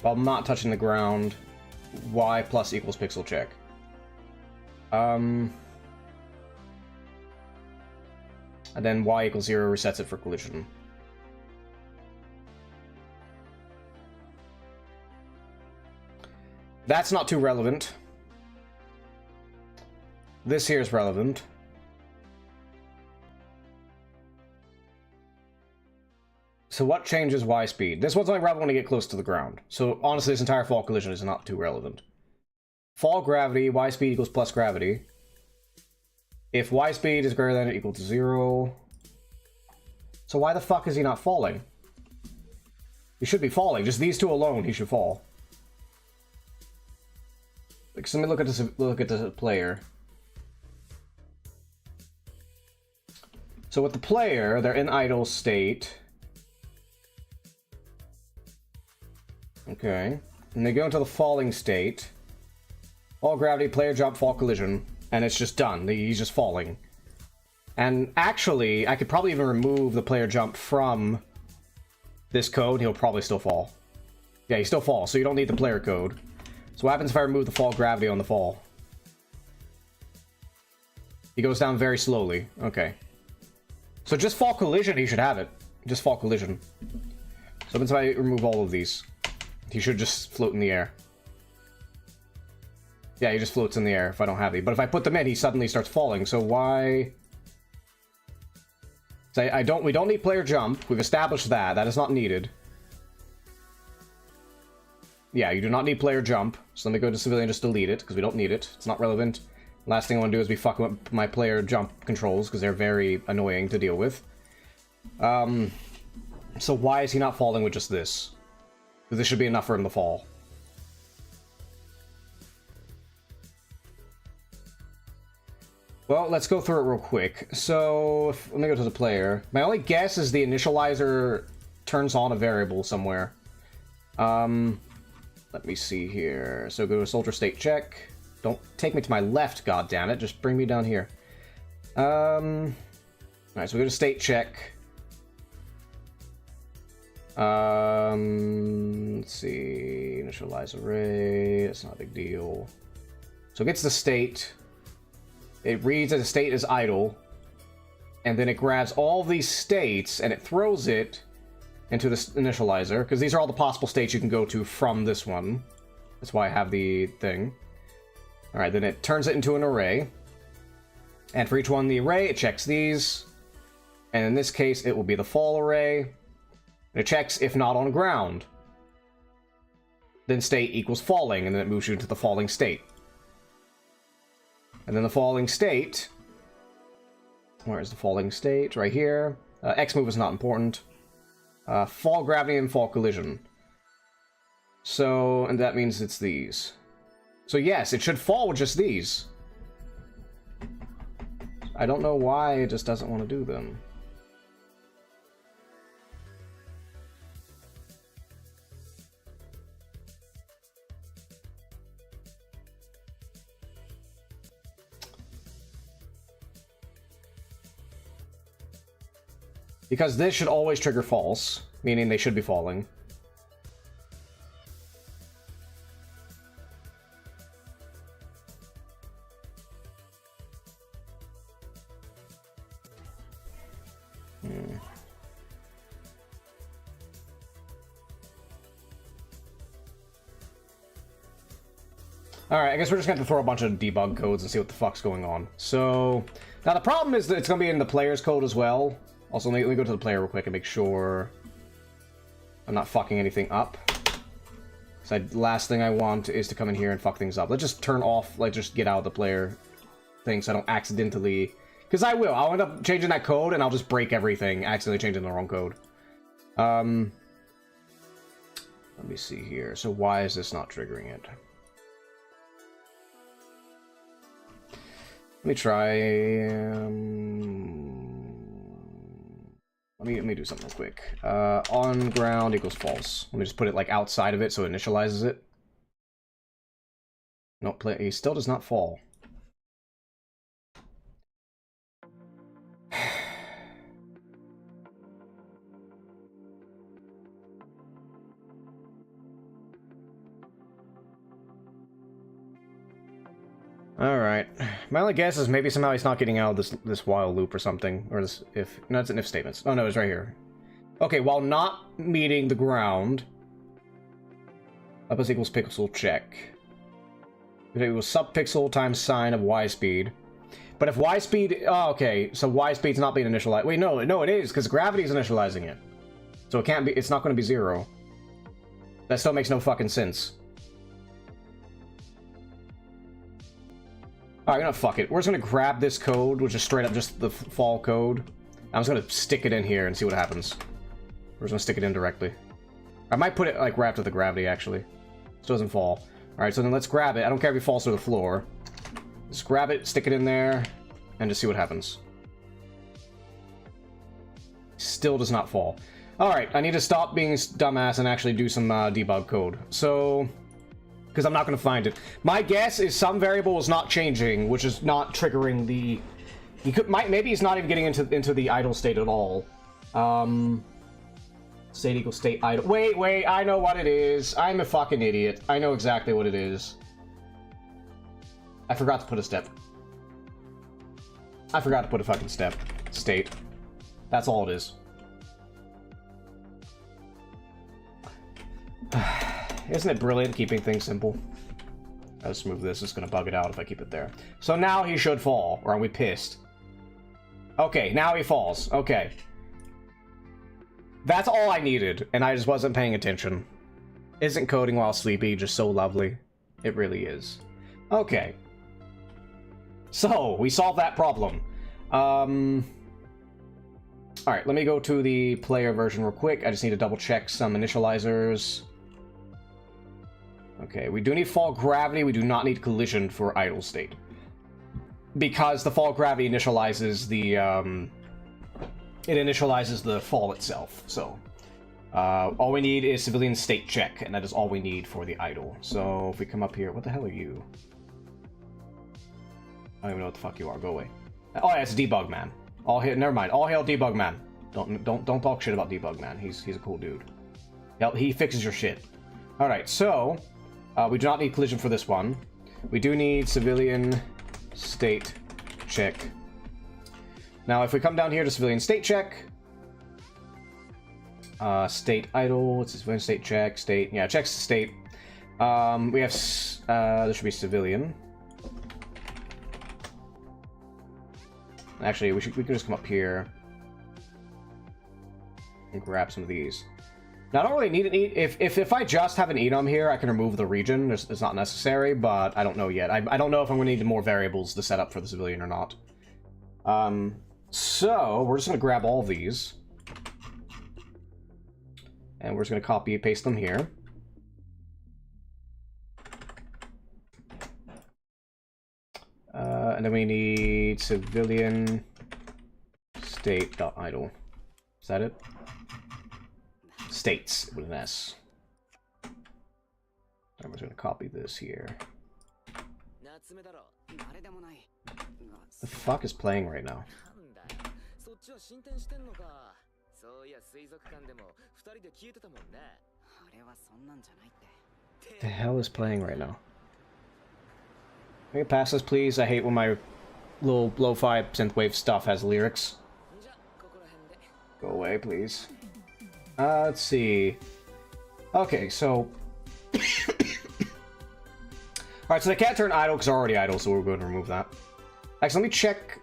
while not touching the ground, Y plus equals pixel check. And then Y equals 0 resets it for collision. That's not too relevant. This here is relevant. So what changes Y speed? This one's only relevant when you get close to the ground. So honestly, this entire fall collision is not too relevant. Fall gravity, Y speed equals plus gravity. If Y speed is greater than or equal to 0. So why the fuck is he not falling? He should be falling. Just these two alone, he should fall. Like, so let me look at the player. So with the player, they're in idle state. Okay. And they go into the falling state. All gravity, player jump, fall collision. And it's just done. He's just falling. And actually, I could probably even remove the player jump from this code. He'll probably still fall. Yeah, he still falls, so you don't need the player code. So what happens if I remove the fall gravity on the fall? He goes down very slowly. Okay. So just fall collision, he should have it. Just fall collision. So what happens if I remove all of these? He should just float in the air. Yeah, he just floats in the air if I don't have it. But if I put them in, he suddenly starts falling. So why... So we don't need player jump. We've established that. That is not needed. Yeah, you do not need player jump. So let me go to civilian, just delete it, because we don't need it. It's not relevant. Last thing I want to do is be fucking with my player jump controls, because they're very annoying to deal with. So why is he not falling with just this? Because this should be enough for him to fall. Well, let's go through it real quick. So, let me go to the player. My only guess is the initializer turns on a variable somewhere. Let me see here. So go to soldier state check. Don't take me to my left, goddammit. Just bring me down here. Alright, so we go to state check. Let's see. Initialize array. It's not a big deal. So it gets the state. It reads that the state is idle. And then it grabs all these states and it throws it into this initializer, because these are all the possible states you can go to from this one. That's why I have the thing. Alright, then it turns it into an array. And for each one in the array, it checks these. And in this case, it will be the fall array. And it checks if not on ground. Then state equals falling, and then it moves you into the falling state. And then the falling state... Where is the falling state? Right here. X move is not important. Fall gravity and fall collision. So, and that means it's these. So yes, it should fall with just these. I don't know why it just doesn't want to do them. Because this should always trigger false, meaning they should be falling. Alright, I guess we're just going to throw a bunch of debug codes and see what the fuck's going on. So, now the problem is that it's going to be in the player's code as well. Also, let me go to the player real quick and make sure I'm not fucking anything up. Because last thing I want is to come in here and fuck things up. Let's just turn off, like, just get out of the player thing so I don't accidentally... Because I will. I'll end up changing that code and I'll just break everything, accidentally changing the wrong code. Let me see here. So why is this not triggering it? Let me try... Let me do something real quick. On ground equals false. Let me just put it like outside of it so it initializes it. Nope, he still does not fall. Alright. My only guess is maybe somehow he's not getting out of this while loop or something. Or this if... No, it's an if statement. Oh no, it's right here. Okay, while not meeting the ground... Up is equals pixel check. It equals subpixel times sine of y speed. But if y speed... Oh, okay. So y speed's not being initialized. Wait, no, it is, because gravity's initializing it. So it can't be... It's not going to be 0. That still makes no fucking sense. Alright, you know, fuck it. We're just gonna grab this code, which is straight up just the fall code. I'm just gonna stick it in here and see what happens. We're just gonna stick it in directly. I might put it, like, right after the gravity, actually. So it doesn't fall. Alright, so then let's grab it. I don't care if it falls to the floor. Just grab it, stick it in there, and just see what happens. Still does not fall. Alright, I need to stop being dumbass and actually do some debug code. So... Because I'm not going to find it. My guess is some variable is not changing, which is not triggering the... Maybe he's not even getting into the idle state at all. State equals state idle. Wait, I know what it is. I'm a fucking idiot. I know exactly what it is. I forgot to put a step. I forgot to put a fucking step. State. That's all it is. Isn't it brilliant keeping things simple? I'll just move this. It's gonna bug it out if I keep it there. So now he should fall, or are we pissed? Okay, now he falls. Okay. That's all I needed, and I just wasn't paying attention. Isn't coding while sleepy just so lovely? It really is. Okay. So, we solved that problem. Alright, let me go to the player version real quick. I just need to double check some initializers. Okay, we do need fall gravity, we do not need collision for idle state. because the fall gravity initializes the fall itself. So all we need is civilian state check, and that is all we need for the idol. So if we come up here, what the hell are you? I don't even know what the fuck you are. Go away. Oh yeah, it's Debug Man. All hail, never mind. All hail Debug Man. Don't talk shit about Debug Man. He's a cool dude. He fixes your shit. All right, so we do not need collision for this one. We do need civilian state check. Now, if we come down here to civilian state check, state idle, it's a civilian state check, state, yeah, checks state. We have, there should be civilian. Actually, we can just come up here and grab some of these. Now, I don't really need an if I just have an enum here, I can remove the region. It's not necessary, but I don't know yet. I don't know if I'm going to need more variables to set up for the civilian or not. So we're just going to grab all of these, and we're just going to copy and paste them here. And then we need civilian state.idle. Is that it? States with an S. I'm just going to copy this here. The fuck is playing right now? The hell is playing right now? Can you pass this, please? I hate when my little lo-fi synthwave stuff has lyrics. Go away, please. Let's see. Okay, so... Alright, so they can't turn idle because they're already idle, so we're going to remove that. Actually, let me check...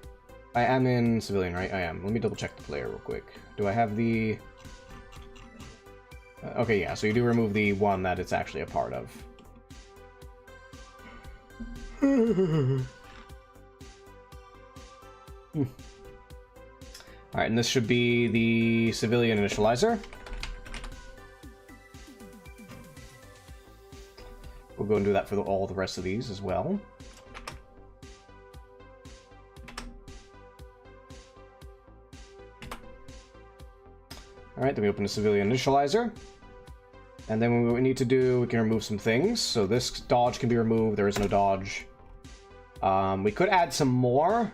I am in civilian, right? I am. Let me double check the player real quick. Do I have the... okay, yeah, so you do remove the one that it's actually a part of. Alright, and this should be the civilian initializer. We'll go and do that for all the rest of these as well. Alright, then we open the civilian initializer. And then what we need to do, we can remove some things. So this dodge can be removed, there is no dodge. We could add some more.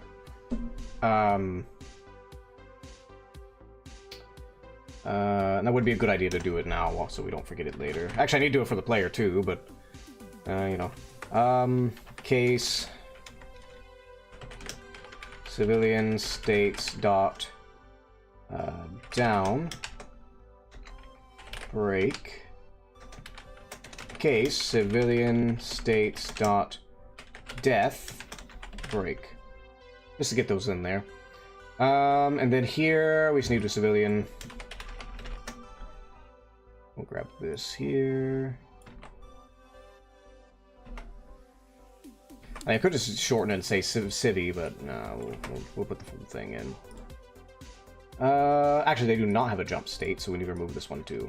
And that would be a good idea to do it now, so we don't forget it later. Actually, I need to do it for the player too, but, you know. Case civilian states dot down break case civilian states dot death break, just to get those in there. And then here we just need a civilian. We'll grab this here. I could just shorten it and say civvy, but no, we'll put the full thing in. Actually, they do not have a jump state, so we need to remove this one too.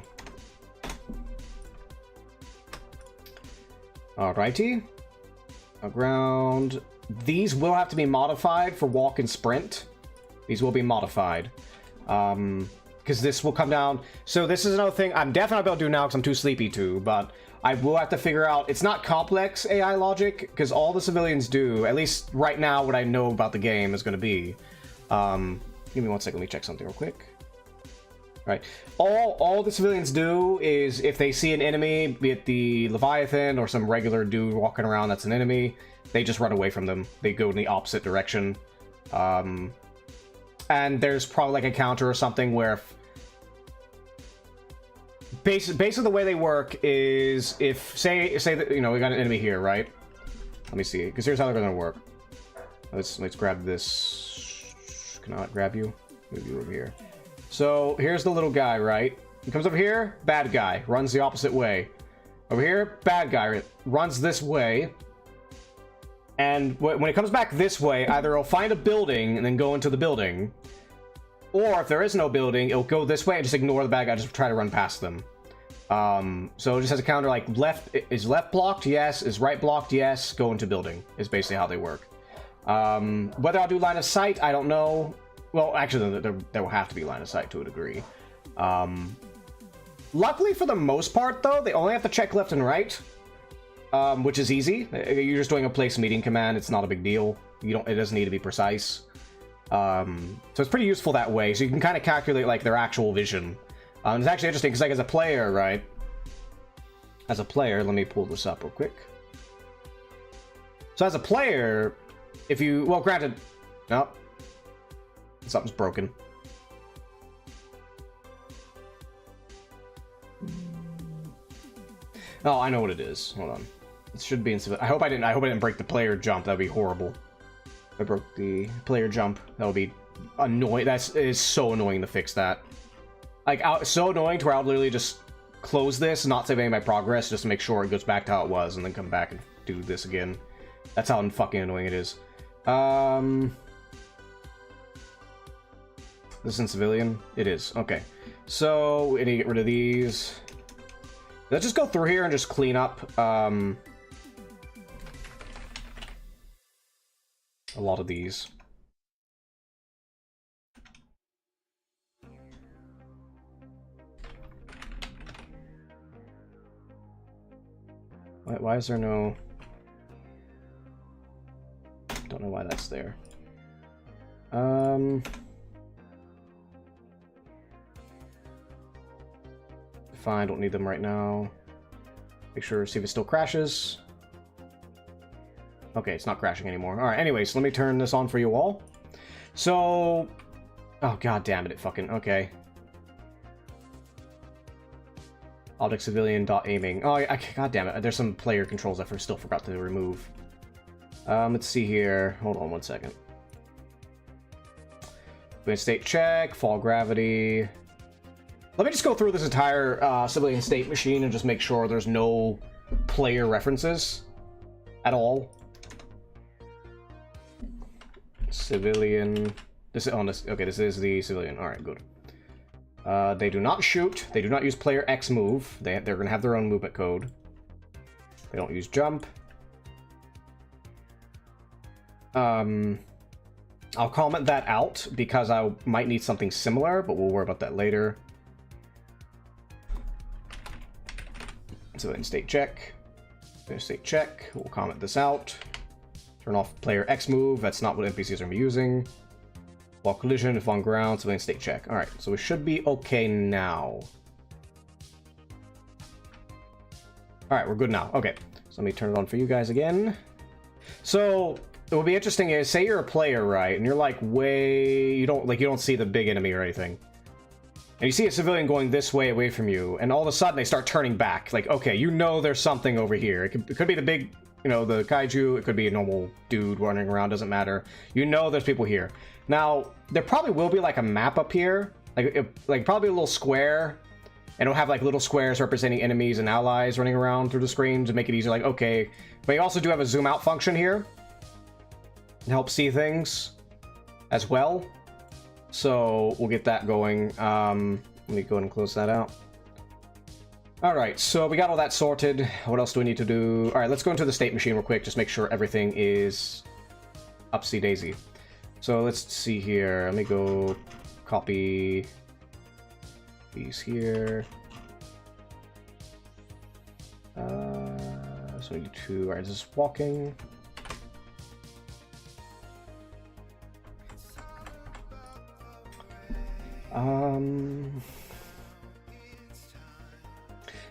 Alrighty. Ground. These will have to be modified for walk and sprint. These will be modified. Because this will come down. So this is another thing I'm definitely not able to do now because I'm too sleepy to, but I will have to figure out. It's not complex AI logic, because all the civilians do, at least right now what I know about the game is going to be. Give me one second, let me check something real quick. Right. All the civilians do is if they see an enemy, be it the Leviathan or some regular dude walking around that's an enemy, they just run away from them. They go in the opposite direction. And there's probably like a counter or something where if... Basically the way they work is if, say that, you know, we got an enemy here, right? Let me see, because here's how they're going to work. Let's grab this. Can I grab you? Move you over here. So here's the little guy, right? He comes over here, bad guy, runs the opposite way. Over here, bad guy, runs this way. And when it comes back this way, either it'll find a building and then go into the building, or if there is no building, it'll go this way and just ignore the bad guy, just try to run past them. So it just has a counter like is left blocked? Yes. Is right blocked? Yes. Go into building is basically how they work. Whether I'll do line of sight, I don't know. Well, actually, there will have to be line of sight to a degree. Luckily, for the most part, though, they only have to check left and right, which is easy. You're just doing a place meeting command. It's not a big deal. It doesn't need to be precise. So it's pretty useful that way. So you can kind of calculate like their actual vision. It's actually interesting because, like, as a player, right? As a player, let me pull this up real quick. So as a player, if you, well, granted, no, something's broken. Oh, I know what it is. Hold on. It should be in civil. I hope I didn't break the player jump. That'd be horrible. I broke the player jump. That would be annoying. It is so annoying to fix that. Like, so annoying to where I'll literally just close this, not save any of my progress, just to make sure it goes back to how it was, and then come back and do this again. That's how fucking annoying it is. This is in civilian? It is. Okay. So, we need to get rid of these. Let's just go through here and just clean up a lot of these. Why is there no... Don't know why that's there. Fine, don't need them right now. Make sure, see if it still crashes. Okay, it's not crashing anymore. Alright, anyways, let me turn this on for you all. So... Oh, god damn it, it fucking... Okay. Object civilian dot aiming. Oh, god damn it, there's some player controls I still forgot to remove. Let's see here. Hold on one second. State check, fall gravity. Let me just go through this entire civilian state machine and just make sure there's no player references at all. Civilian. This is on this. Okay, this is the civilian. All right, good. They do not shoot. They do not use player X move. They're gonna have their own movement code. They don't use jump. I'll comment that out because I might need something similar, but we'll worry about that later. Civilian state check. State check. We'll comment this out. Turn off player X move. That's not what NPCs are gonna be using. While collision, if on ground, civilian state check. Alright, so we should be okay now. Alright, we're good now. Okay, so let me turn it on for you guys again. So, what would be interesting is, say you're a player, right, and you're like you don't see the big enemy or anything. And you see a civilian going this way away from you, and all of a sudden they start turning back. Like, okay, you know there's something over here. It could be the big, you know, the kaiju, it could be a normal dude running around, doesn't matter. You know there's people here. Now, there probably will be like a map up here, like probably a little square, and it'll have like little squares representing enemies and allies running around through the screen to make it easier, like, okay. But you also do have a zoom out function here to help see things as well. So we'll get that going. Let me go ahead and close that out. Alright, so we got all that sorted. What else do we need to do? Alright, let's go into the state machine real quick, just make sure everything is upsy daisy. So let's see here. Let me go copy these here. So we need to, alright, this is walking.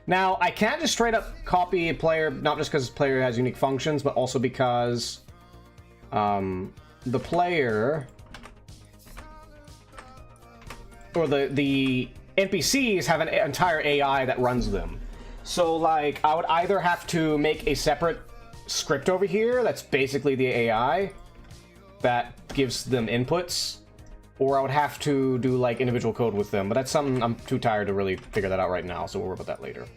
Now, I can't just straight up copy a player, not just because player has unique functions, but also because the player or the NPCs have an entire AI that runs them. So, like, I would either have to make a separate script over here that's basically the AI that gives them inputs, or I would have to do, like, individual code with them. But that's something I'm too tired to really figure that out right now, so we'll worry about that later.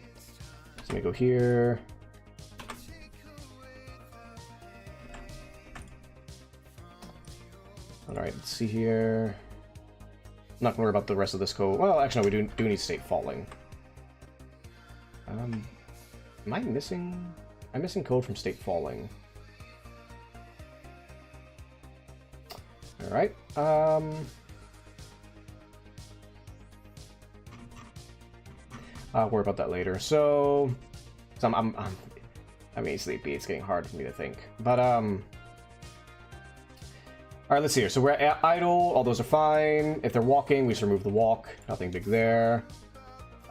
So let me go here. Alright, let's see here. I'm not gonna worry about the rest of this code. Well, actually, no, we do need state falling. Am I missing? I'm missing code from state falling. right? I'll worry about that later. So I'm getting sleepy. It's getting hard for me to think. But all right, let's see here. So we're at idle. All those are fine. If they're walking, we just remove the walk. Nothing big there.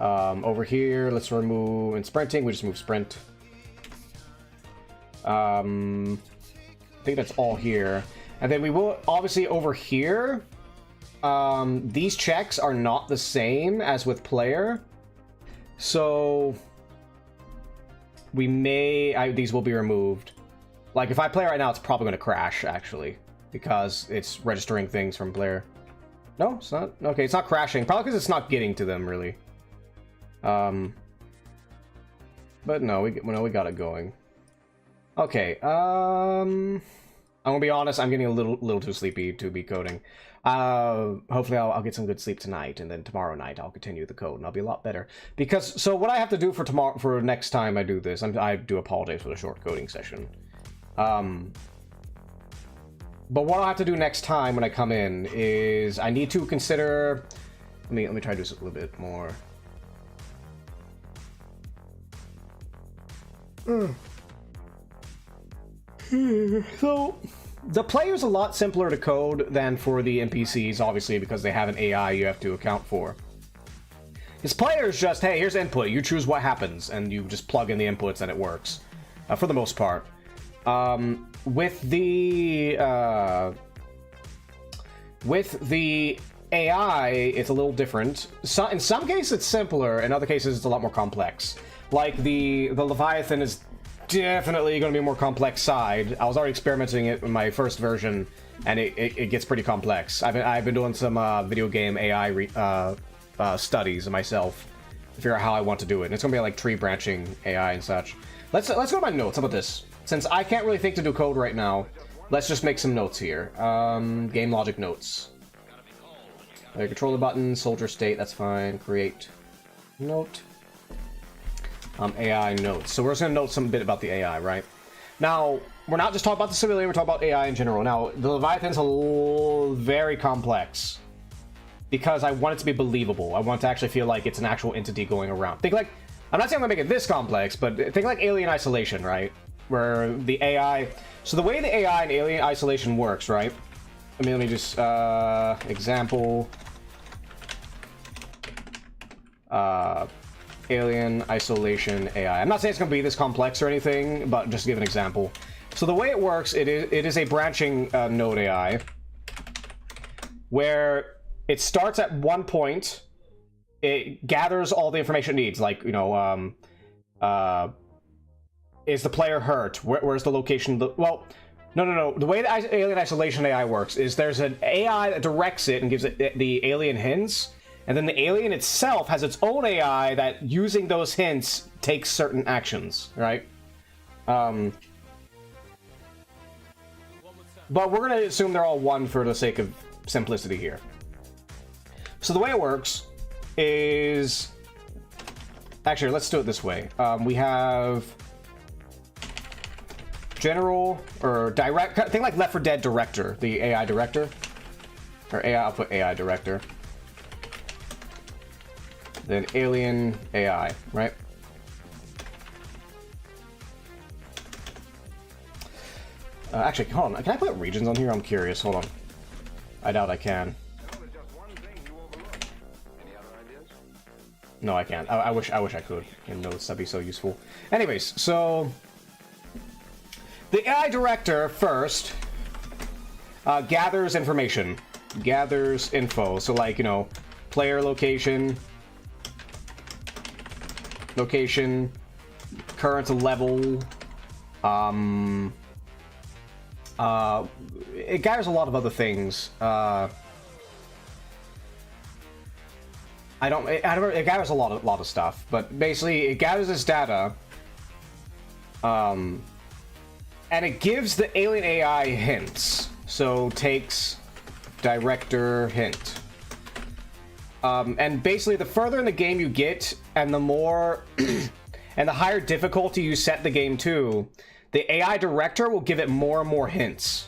Over here, let's remove and sprinting. We just move sprint. I think that's all here. And then we will obviously over here. These checks are not the same as with player. So we may, these will be removed. Like if I play right now, it's probably going to crash actually because it's registering things from player. No, it's not. Okay, it's not crashing. Probably because it's not getting to them really. But no, we got it going. Okay. I'm gonna be honest. I'm getting a little too sleepy to be coding. Hopefully I'll get some good sleep tonight, and then tomorrow night I'll continue the code, and I'll be a lot better. Because so what I have to do for tomorrow, for next time I do this, I do apologize for the short coding session. But what I'll have to do next time when I come in is I need to consider. Let me try to do this a little bit more. So the player's a lot simpler to code than for the NPCs, obviously, because they have an AI you have to account for. His player's just, hey, here's input, you choose what happens, and you just plug in the inputs and it works, for the most part. With the AI, it's a little different. So, in some cases it's simpler, in other cases it's a lot more complex. Like the Leviathan is definitely going to be a more complex side. I was already experimenting it in my first version, and it gets pretty complex. I've been doing some video game AI studies myself to figure out how I want to do it. And it's going to be like tree branching AI and such. Let's go to my notes. How about this? Since I can't really think to do code right now, let's just make some notes here. Game logic notes. Controller button, soldier state. That's fine. Create note. AI notes. So we're just going to note some bit about the AI, right? Now, we're not just talking about the civilian, we're talking about AI in general. Now, the Leviathan's very complex because I want it to be believable. I want it to actually feel like it's an actual entity going around. Think like, I'm not saying I'm going to make it this complex, but think like Alien Isolation, right? Where the AI... So the way the AI in Alien Isolation works, right? Let me just... example... Alien Isolation AI. I'm not saying it's going to be this complex or anything, but just to give an example. So the way it works, it is a branching node AI, where it starts at one point, it gathers all the information it needs, like, you know, is the player hurt? Where's the location? Well, no. The way the Alien Isolation AI works is there's an AI that directs it and gives it the alien hints, and then the alien itself has its own AI that, using those hints, takes certain actions, right? But we're going to assume they're all one for the sake of simplicity here. So the way it works is... Actually, let's do it this way. We have... General, or direct... Think like Left 4 Dead Director, the AI Director. Or AI, I'll put AI Director. Then Alien AI, right? Actually, hold on. Can I put regions on here? I'm curious. Hold on. I doubt I can. No, I can't. I wish I could. In notes, that'd be so useful. Anyways, so the AI Director first gathers information, gathers info. So, like, you know, player location, current level. It gathers a lot of other things. It gathers a lot of stuff, but basically it gathers this data, and it gives the alien AI hints. So takes director hint. And basically the further in the game you get, and the more and the higher difficulty you set the game to, the AI director will give it more and more hints.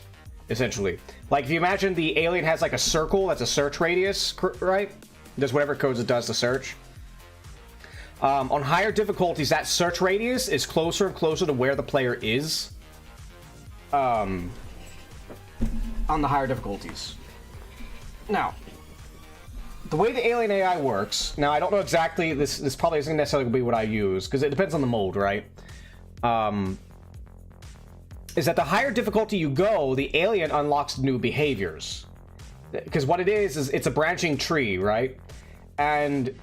essentially. Like, if you imagine the alien has like a circle that's a search radius, right? Does whatever codes it does to search. On higher difficulties, that search radius is closer and closer to where the player is. On the higher difficulties. Now, the way the alien AI works, now I don't know exactly, this probably isn't necessarily going to be what I use, because it depends on the mode, right? Is that the higher difficulty you go, the alien unlocks new behaviors. Because what it is it's a branching tree, right? And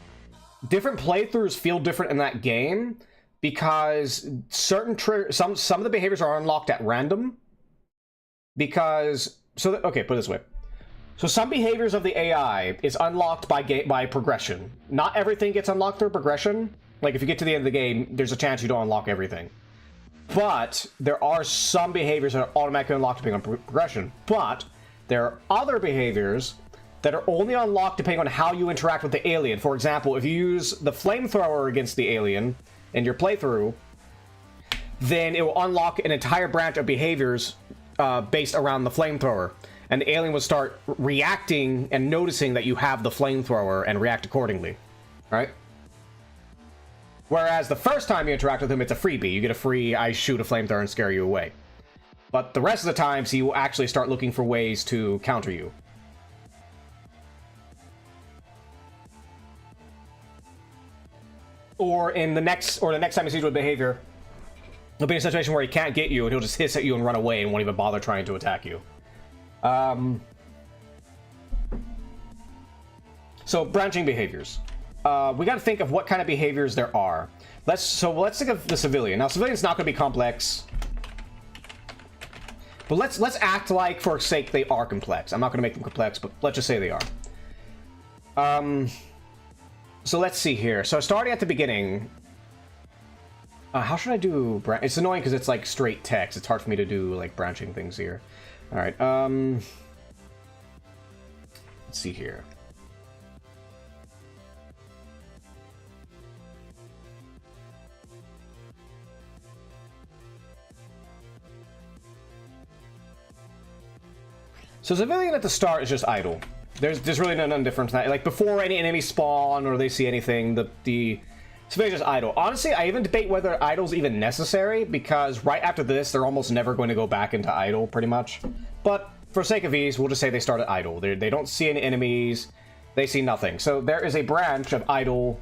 different playthroughs feel different in that game, because certain some of the behaviors are unlocked at random. Because, okay, put it this way. So some behaviors of the AI is unlocked by progression. Not everything gets unlocked through progression. Like, if you get to the end of the game, there's a chance you don't unlock everything. But there are some behaviors that are automatically unlocked depending on progression. But there are other behaviors that are only unlocked depending on how you interact with the alien. For example, if you use the flamethrower against the alien in your playthrough, then it will unlock an entire branch of behaviors based around the flamethrower. And the alien will start reacting and noticing that you have the flamethrower and react accordingly. Right? Whereas the first time you interact with him, it's a freebie. You get a free, I shoot a flamethrower and scare you away. But the rest of the times, he will actually start looking for ways to counter you. Or the next time he sees you with behavior, he'll be in a situation where he can't get you, and he'll just hiss at you and run away and won't even bother trying to attack you. So, branching behaviors. We got to think of what kind of behaviors there are. Let's think of the civilian. Now, civilian's not going to be complex, but let's act like, for sake, they are complex. I'm not going to make them complex, but let's just say they are. So let's see here. So starting at the beginning, how should I do? It's annoying because it's like straight text. It's hard for me to do like branching things here. All right. Let's see here. So civilian at the start is just idle. There's really none different than that. Like, before any enemies spawn or they see anything, the civilian's just idle. Honestly, I even debate whether idle's even necessary, because right after this, they're almost never going to go back into idle, pretty much. But for sake of ease, we'll just say they start at idle. They don't see any enemies. They see nothing. So there is a branch of idle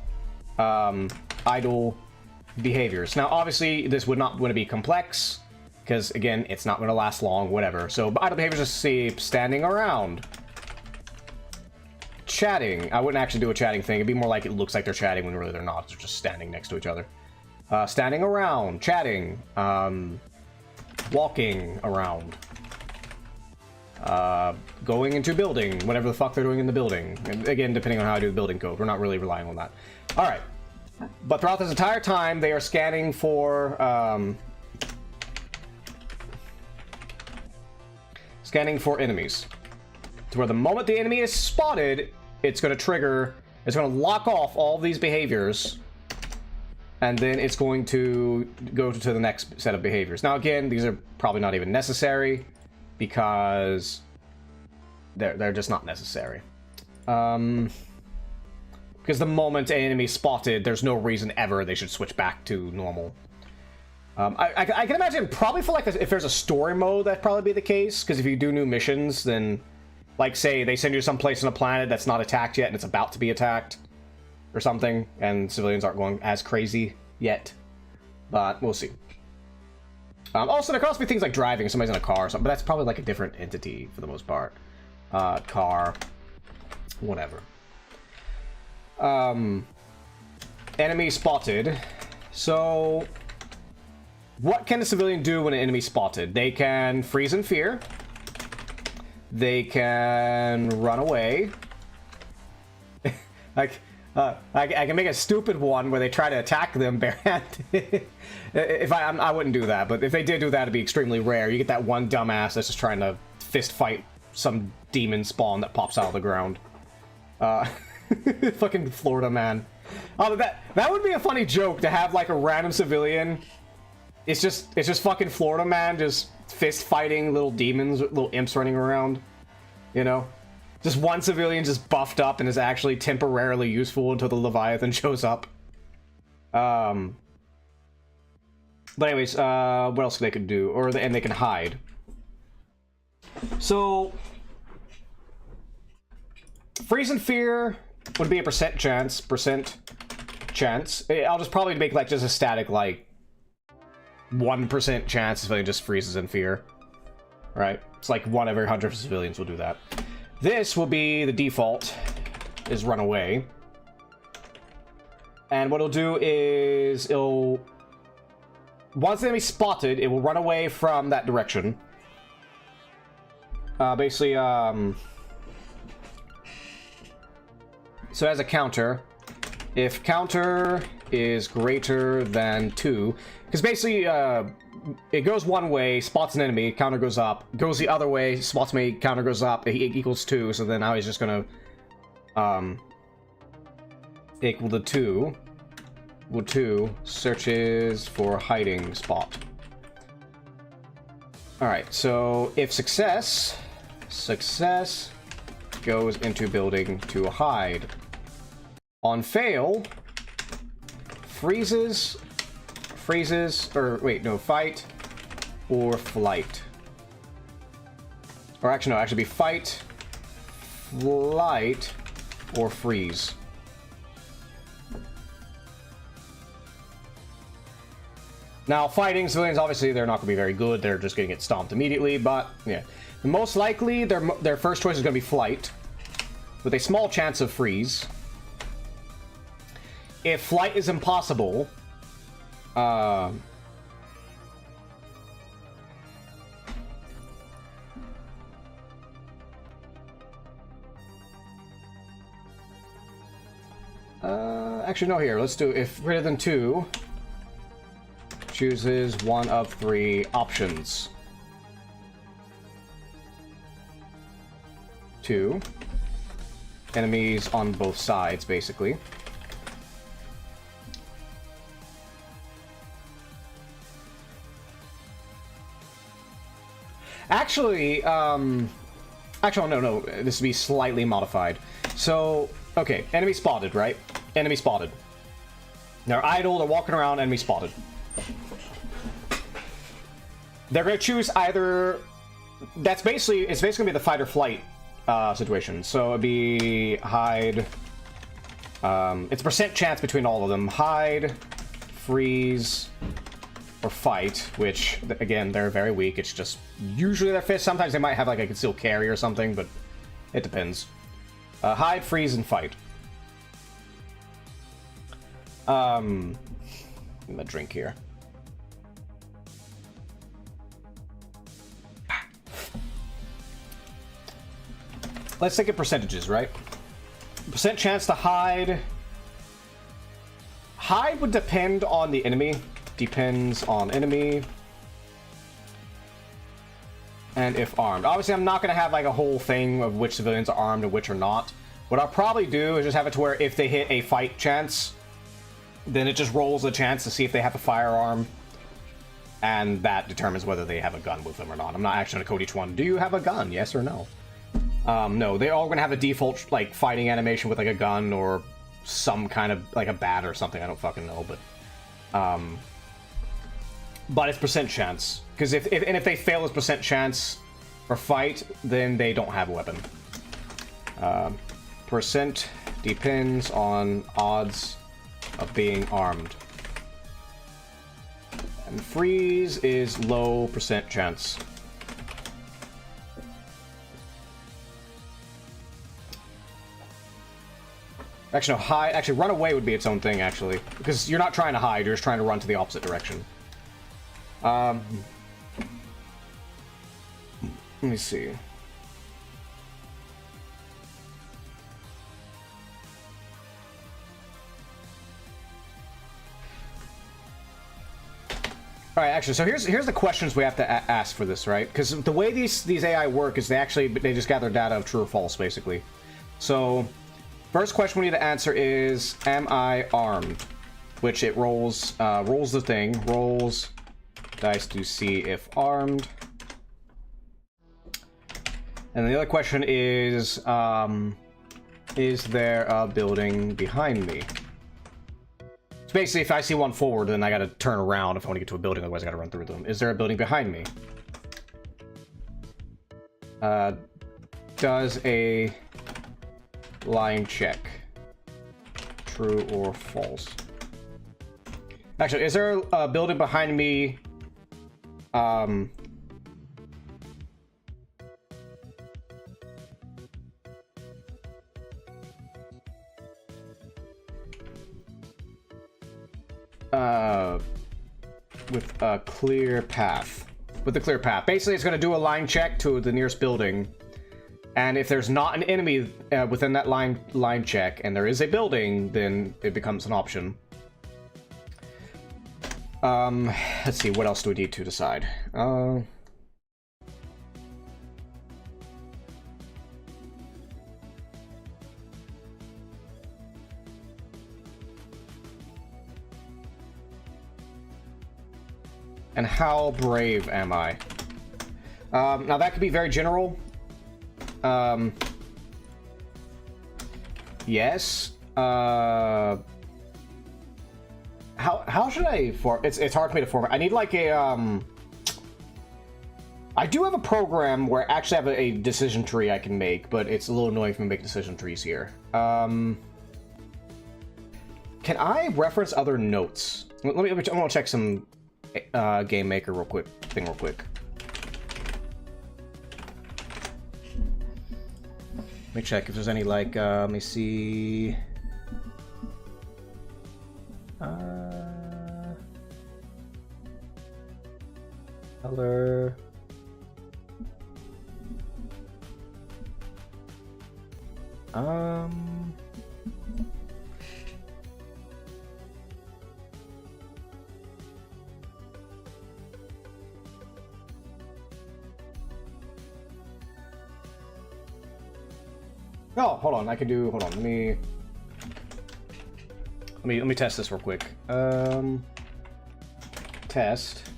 behaviors. Now, obviously, this would not want to be complex, because, again, it's not going to last long, whatever. So idle behaviors, just see standing around. Chatting. I wouldn't actually do a chatting thing. It'd be more like it looks like they're chatting when really they're not. They're just standing next to each other. Standing around. Chatting. Walking around. Going into building. Whatever the fuck they're doing in the building. And again, depending on how I do the building code. We're not really relying on that. Alright. But throughout this entire time, they are scanning for... scanning for enemies. To where the moment the enemy is spotted, it's going to trigger, it's going to lock off all these behaviors, and then it's going to go to the next set of behaviors. Now, again, these are probably not even necessary, because they're just not necessary. Because the moment an enemy is spotted, there's no reason ever they should switch back to normal. I can imagine probably for like if there's a story mode, that'd probably be the case, because if you do new missions, then like say they send you someplace on a planet that's not attacked yet and it's about to be attacked or something, and civilians aren't going as crazy yet, but we'll see. Also, there could also be things like driving, somebody's in a car or something, but that's probably like a different entity for the most part. Car, whatever. Enemy spotted. So what can a civilian do when an enemy spotted? They can freeze in fear. They can run away. Like, I can make a stupid one where they try to attack them barehanded. If I wouldn't do that, but if they did do that, it'd be extremely rare. You get that one dumbass that's just trying to fist fight some demon spawn that pops out of the ground. Fucking Florida man. Oh, that would be a funny joke, to have like a random civilian it's just fucking Florida man, just fist fighting little demons, little imps running around. You know, just one civilian just buffed up and is actually temporarily useful until the Leviathan shows up. But anyways, what else they could do, and they can hide. So, freeze and fear would be a percent chance. I'll just probably make like just a static like 1% chance if it just freezes in fear. Right? It's like 1 every 100 civilians will do that. This will be the default, is run away. And what it'll do is once the enemy's spotted, it will run away from that direction. Basically, so as a counter, if counter is greater than 2, because basically it goes one way, spots an enemy, counter goes up, goes the other way, spots me, counter goes up, it equals 2, so then now he's just gonna equal to 2. Equal 2, searches for hiding spot. Alright, so if success goes into building to hide. On fail, freezes, or wait, no, fight or flight. Or actually, no, actually be fight, flight, or freeze. Now, fighting civilians, obviously, they're not going to be very good. They're just going to get stomped immediately, but, yeah. Most likely, their first choice is going to be flight, with a small chance of freeze. If flight is impossible, actually, no, here, let's do, if greater than 2, chooses one of 3 options. 2. Enemies on both sides, basically. Actually, actually, no, this would be slightly modified. So, okay, enemy spotted, right? Enemy spotted. They're idle, they're walking around, enemy spotted. They're going to choose either... It's basically going to be the fight or flight situation. So it'd be hide... it's a percent chance between all of them. Hide, freeze, or fight, which, again, they're very weak. It's just usually their fist. Sometimes they might have like a concealed carry or something, but it depends. Hide, freeze, and fight. I'm gonna drink here. Let's think of percentages, right? Percent chance to hide. Hide would depend on the enemy. Depends on enemy. And if armed. Obviously, I'm not going to have like a whole thing of which civilians are armed and which are not. What I'll probably do is just have it to where if they hit a fight chance, then it just rolls a chance to see if they have a firearm. And that determines whether they have a gun with them or not. I'm not actually going to code each one. Do you have a gun? Yes or no? No, they're all going to have a default like fighting animation with like a gun or some kind of like a bat or something. I don't fucking know, but it's percent chance, because if they fail this percent chance for fight, then they don't have a weapon. Percent depends on odds of being armed, and freeze is low percent chance. Actually, no, hide. Actually, run away would be its own thing, actually. Because you're not trying to hide, you're just trying to run to the opposite direction. Let me see. Alright, actually, so here's the questions we have to ask for this, right? Because the way these AI work is they just gather data of true or false, basically. So... First question we need to answer is, am I armed? Which it rolls the thing, rolls dice to see if armed. And the other question is there a building behind me? So basically, if I see one forward, then I gotta turn around if I want to get to a building, otherwise I gotta run through them. Is there a building behind me? Does a line check. True or false? Actually, is there a building behind me? With a clear path. With a clear path. Basically, it's going to do a line check to the nearest building. And if there's not an enemy within that line check, and there is a building, then it becomes an option. Let's see, what else do we need to decide? And how brave am I? Now that could be very general. Yes. How should I form? It's hard for me to form. I need like a I do have a program where I actually have a decision tree I can make, but it's a little annoying for me to make decision trees here. Can I reference other notes? I want to check some game maker real quick. Real quick. Let me check if there's any like. Let me see. Color. Oh, hold on. I can do. Hold on. Let me test this real quick. Test.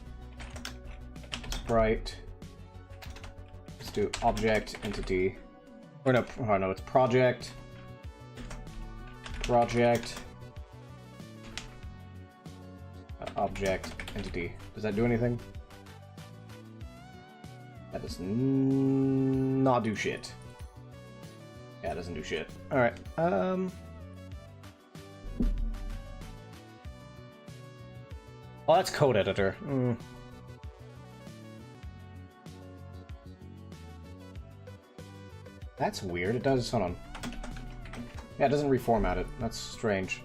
Sprite. Let's do object entity. Or no, oh no, it's project. Project. Object entity. Does that do anything? That does not do shit. Yeah, it doesn't do shit. Alright, Oh, that's code editor. That's weird. It does... Hold on. Yeah, it doesn't reformat it. That's strange.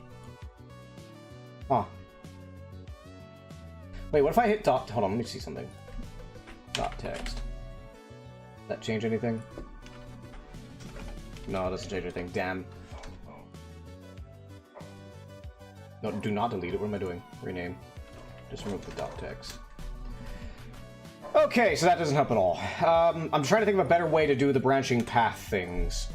Huh. Wait, what if I hit dot... Hold on, let me see something. Dot text. Does that change anything? No, it doesn't change anything. Damn. No, do not delete it. What am I doing? Rename. Just remove the dot text. Okay, so that doesn't help at all. I'm trying to think of a better way to do the branching path things.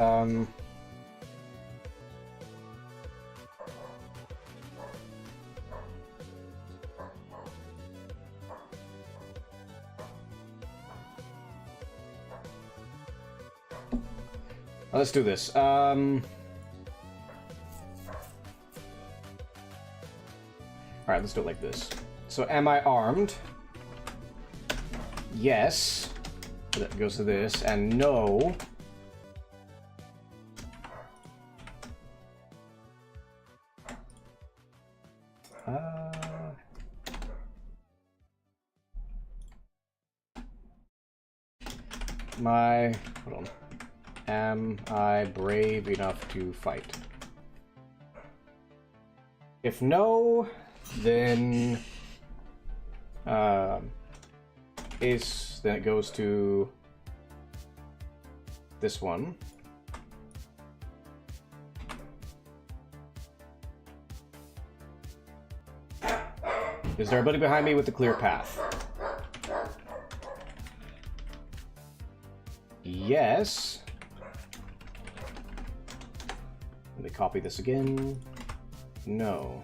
Let's do this. Alright, let's do it like this. So, am I armed? Yes. That goes to this, and no. Hold on. Am I brave enough to fight? If no, then then it goes to this one. Is there anybody behind me with a clear path? Yes. Let me copy this again. No.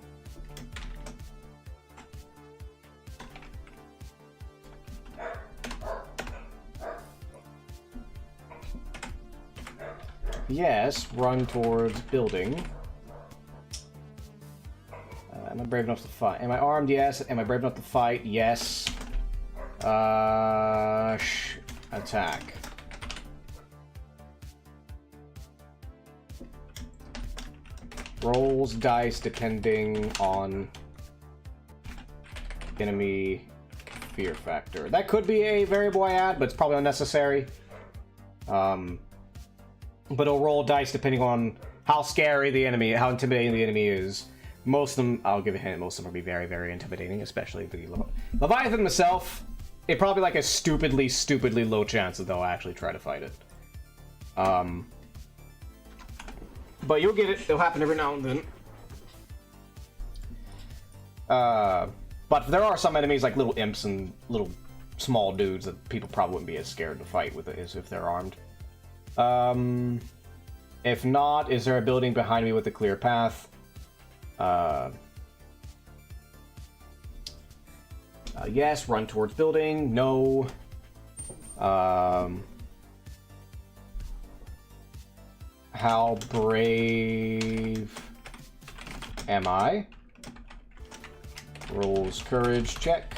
Yes, run towards building. Am I brave enough to fight? Am I armed? Yes. Am I brave enough to fight? Yes. Attack. Rolls dice depending on enemy fear factor. That could be a variable I add, but it's probably unnecessary. But it'll roll dice depending on how scary the enemy, how intimidating the enemy is. Most of them, I'll give a hint, most of them will be very, very intimidating, especially the Leviathan himself. It probably like a stupidly low chance that they'll actually try to fight it. But you'll get it. It'll happen every now and then. But there are some enemies like little imps and little small dudes that people probably wouldn't be as scared to fight with as if they're armed. If not, is there a building behind me with a clear path? Yes, run towards building. No. How brave am I? Rolls courage check.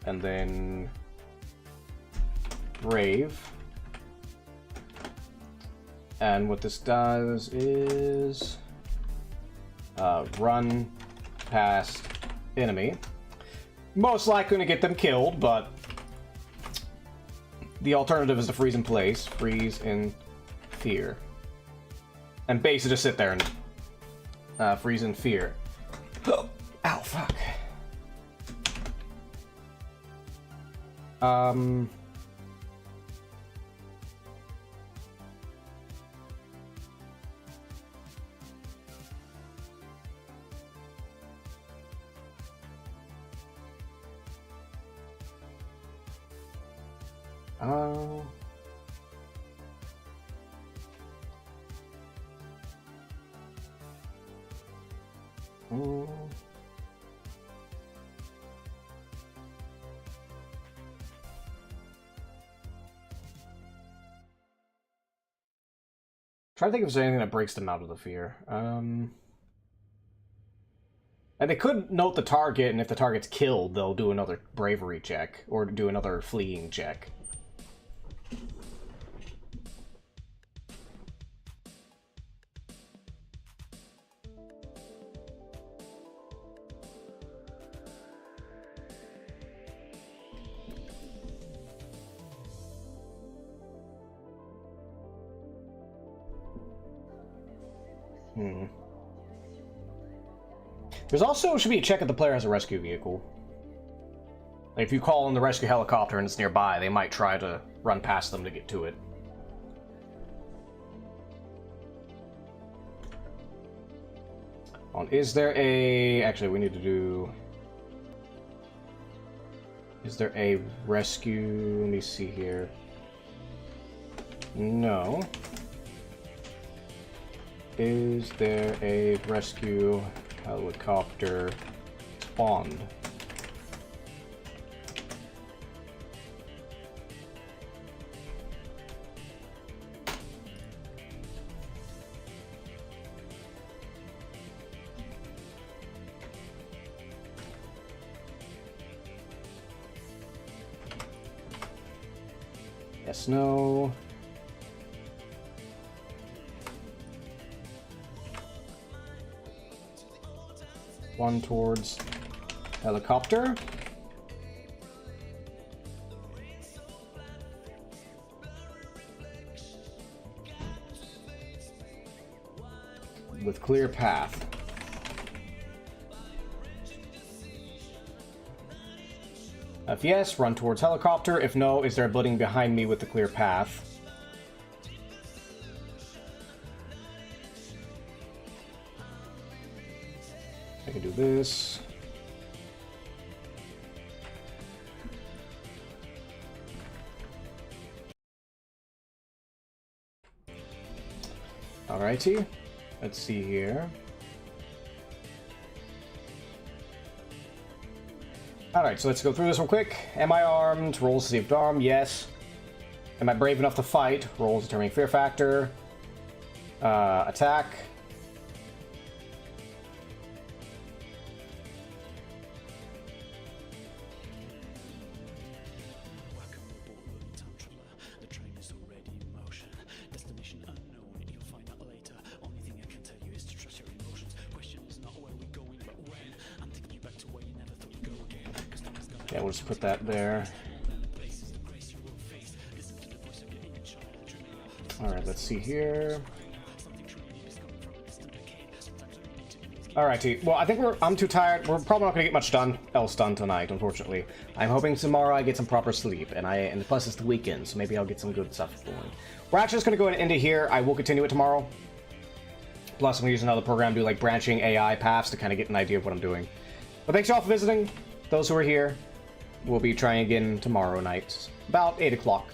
And then brave. And what this does is run past enemy. Most likely to get them killed, but the alternative is to freeze in place. Freeze in fear. And basically just sit there and freeze in fear. Ow, fuck. Try to think if there's anything that breaks them out of the fear. And they could note the target, and if the target's killed, they'll do another bravery check, or do another fleeing check. There's also should be a check if the player has a rescue vehicle. Like if you call in the rescue helicopter and it's nearby, they might try to run past them to get to it. Is there a... Actually, we need to do... Is there a rescue... Let me see here. No. Is there a rescue helicopter spawned? Yes, no. One towards helicopter. With clear path. If yes, run towards helicopter. If no, is there a building behind me with the clear path? I can do this. Alrighty, let's see here. Alright, so let's go through this real quick. Am I armed? Roll to see if armed, yes. Am I brave enough to fight? Rolls determining fear factor. Attack. Yeah, we'll just put that there. Alright, let's see here. Alright, T. Well, I think I'm too tired. We're probably not gonna get much else done tonight, unfortunately. I'm hoping tomorrow I get some proper sleep, and plus it's the weekend, so maybe I'll get some good stuff going. We're actually just gonna go into here. I will continue it tomorrow. Plus, I'm gonna use another program to do like branching AI paths to kind of get an idea of what I'm doing. But thanks y'all for visiting. Those who are here, we'll be trying again tomorrow night, about 8 o'clock.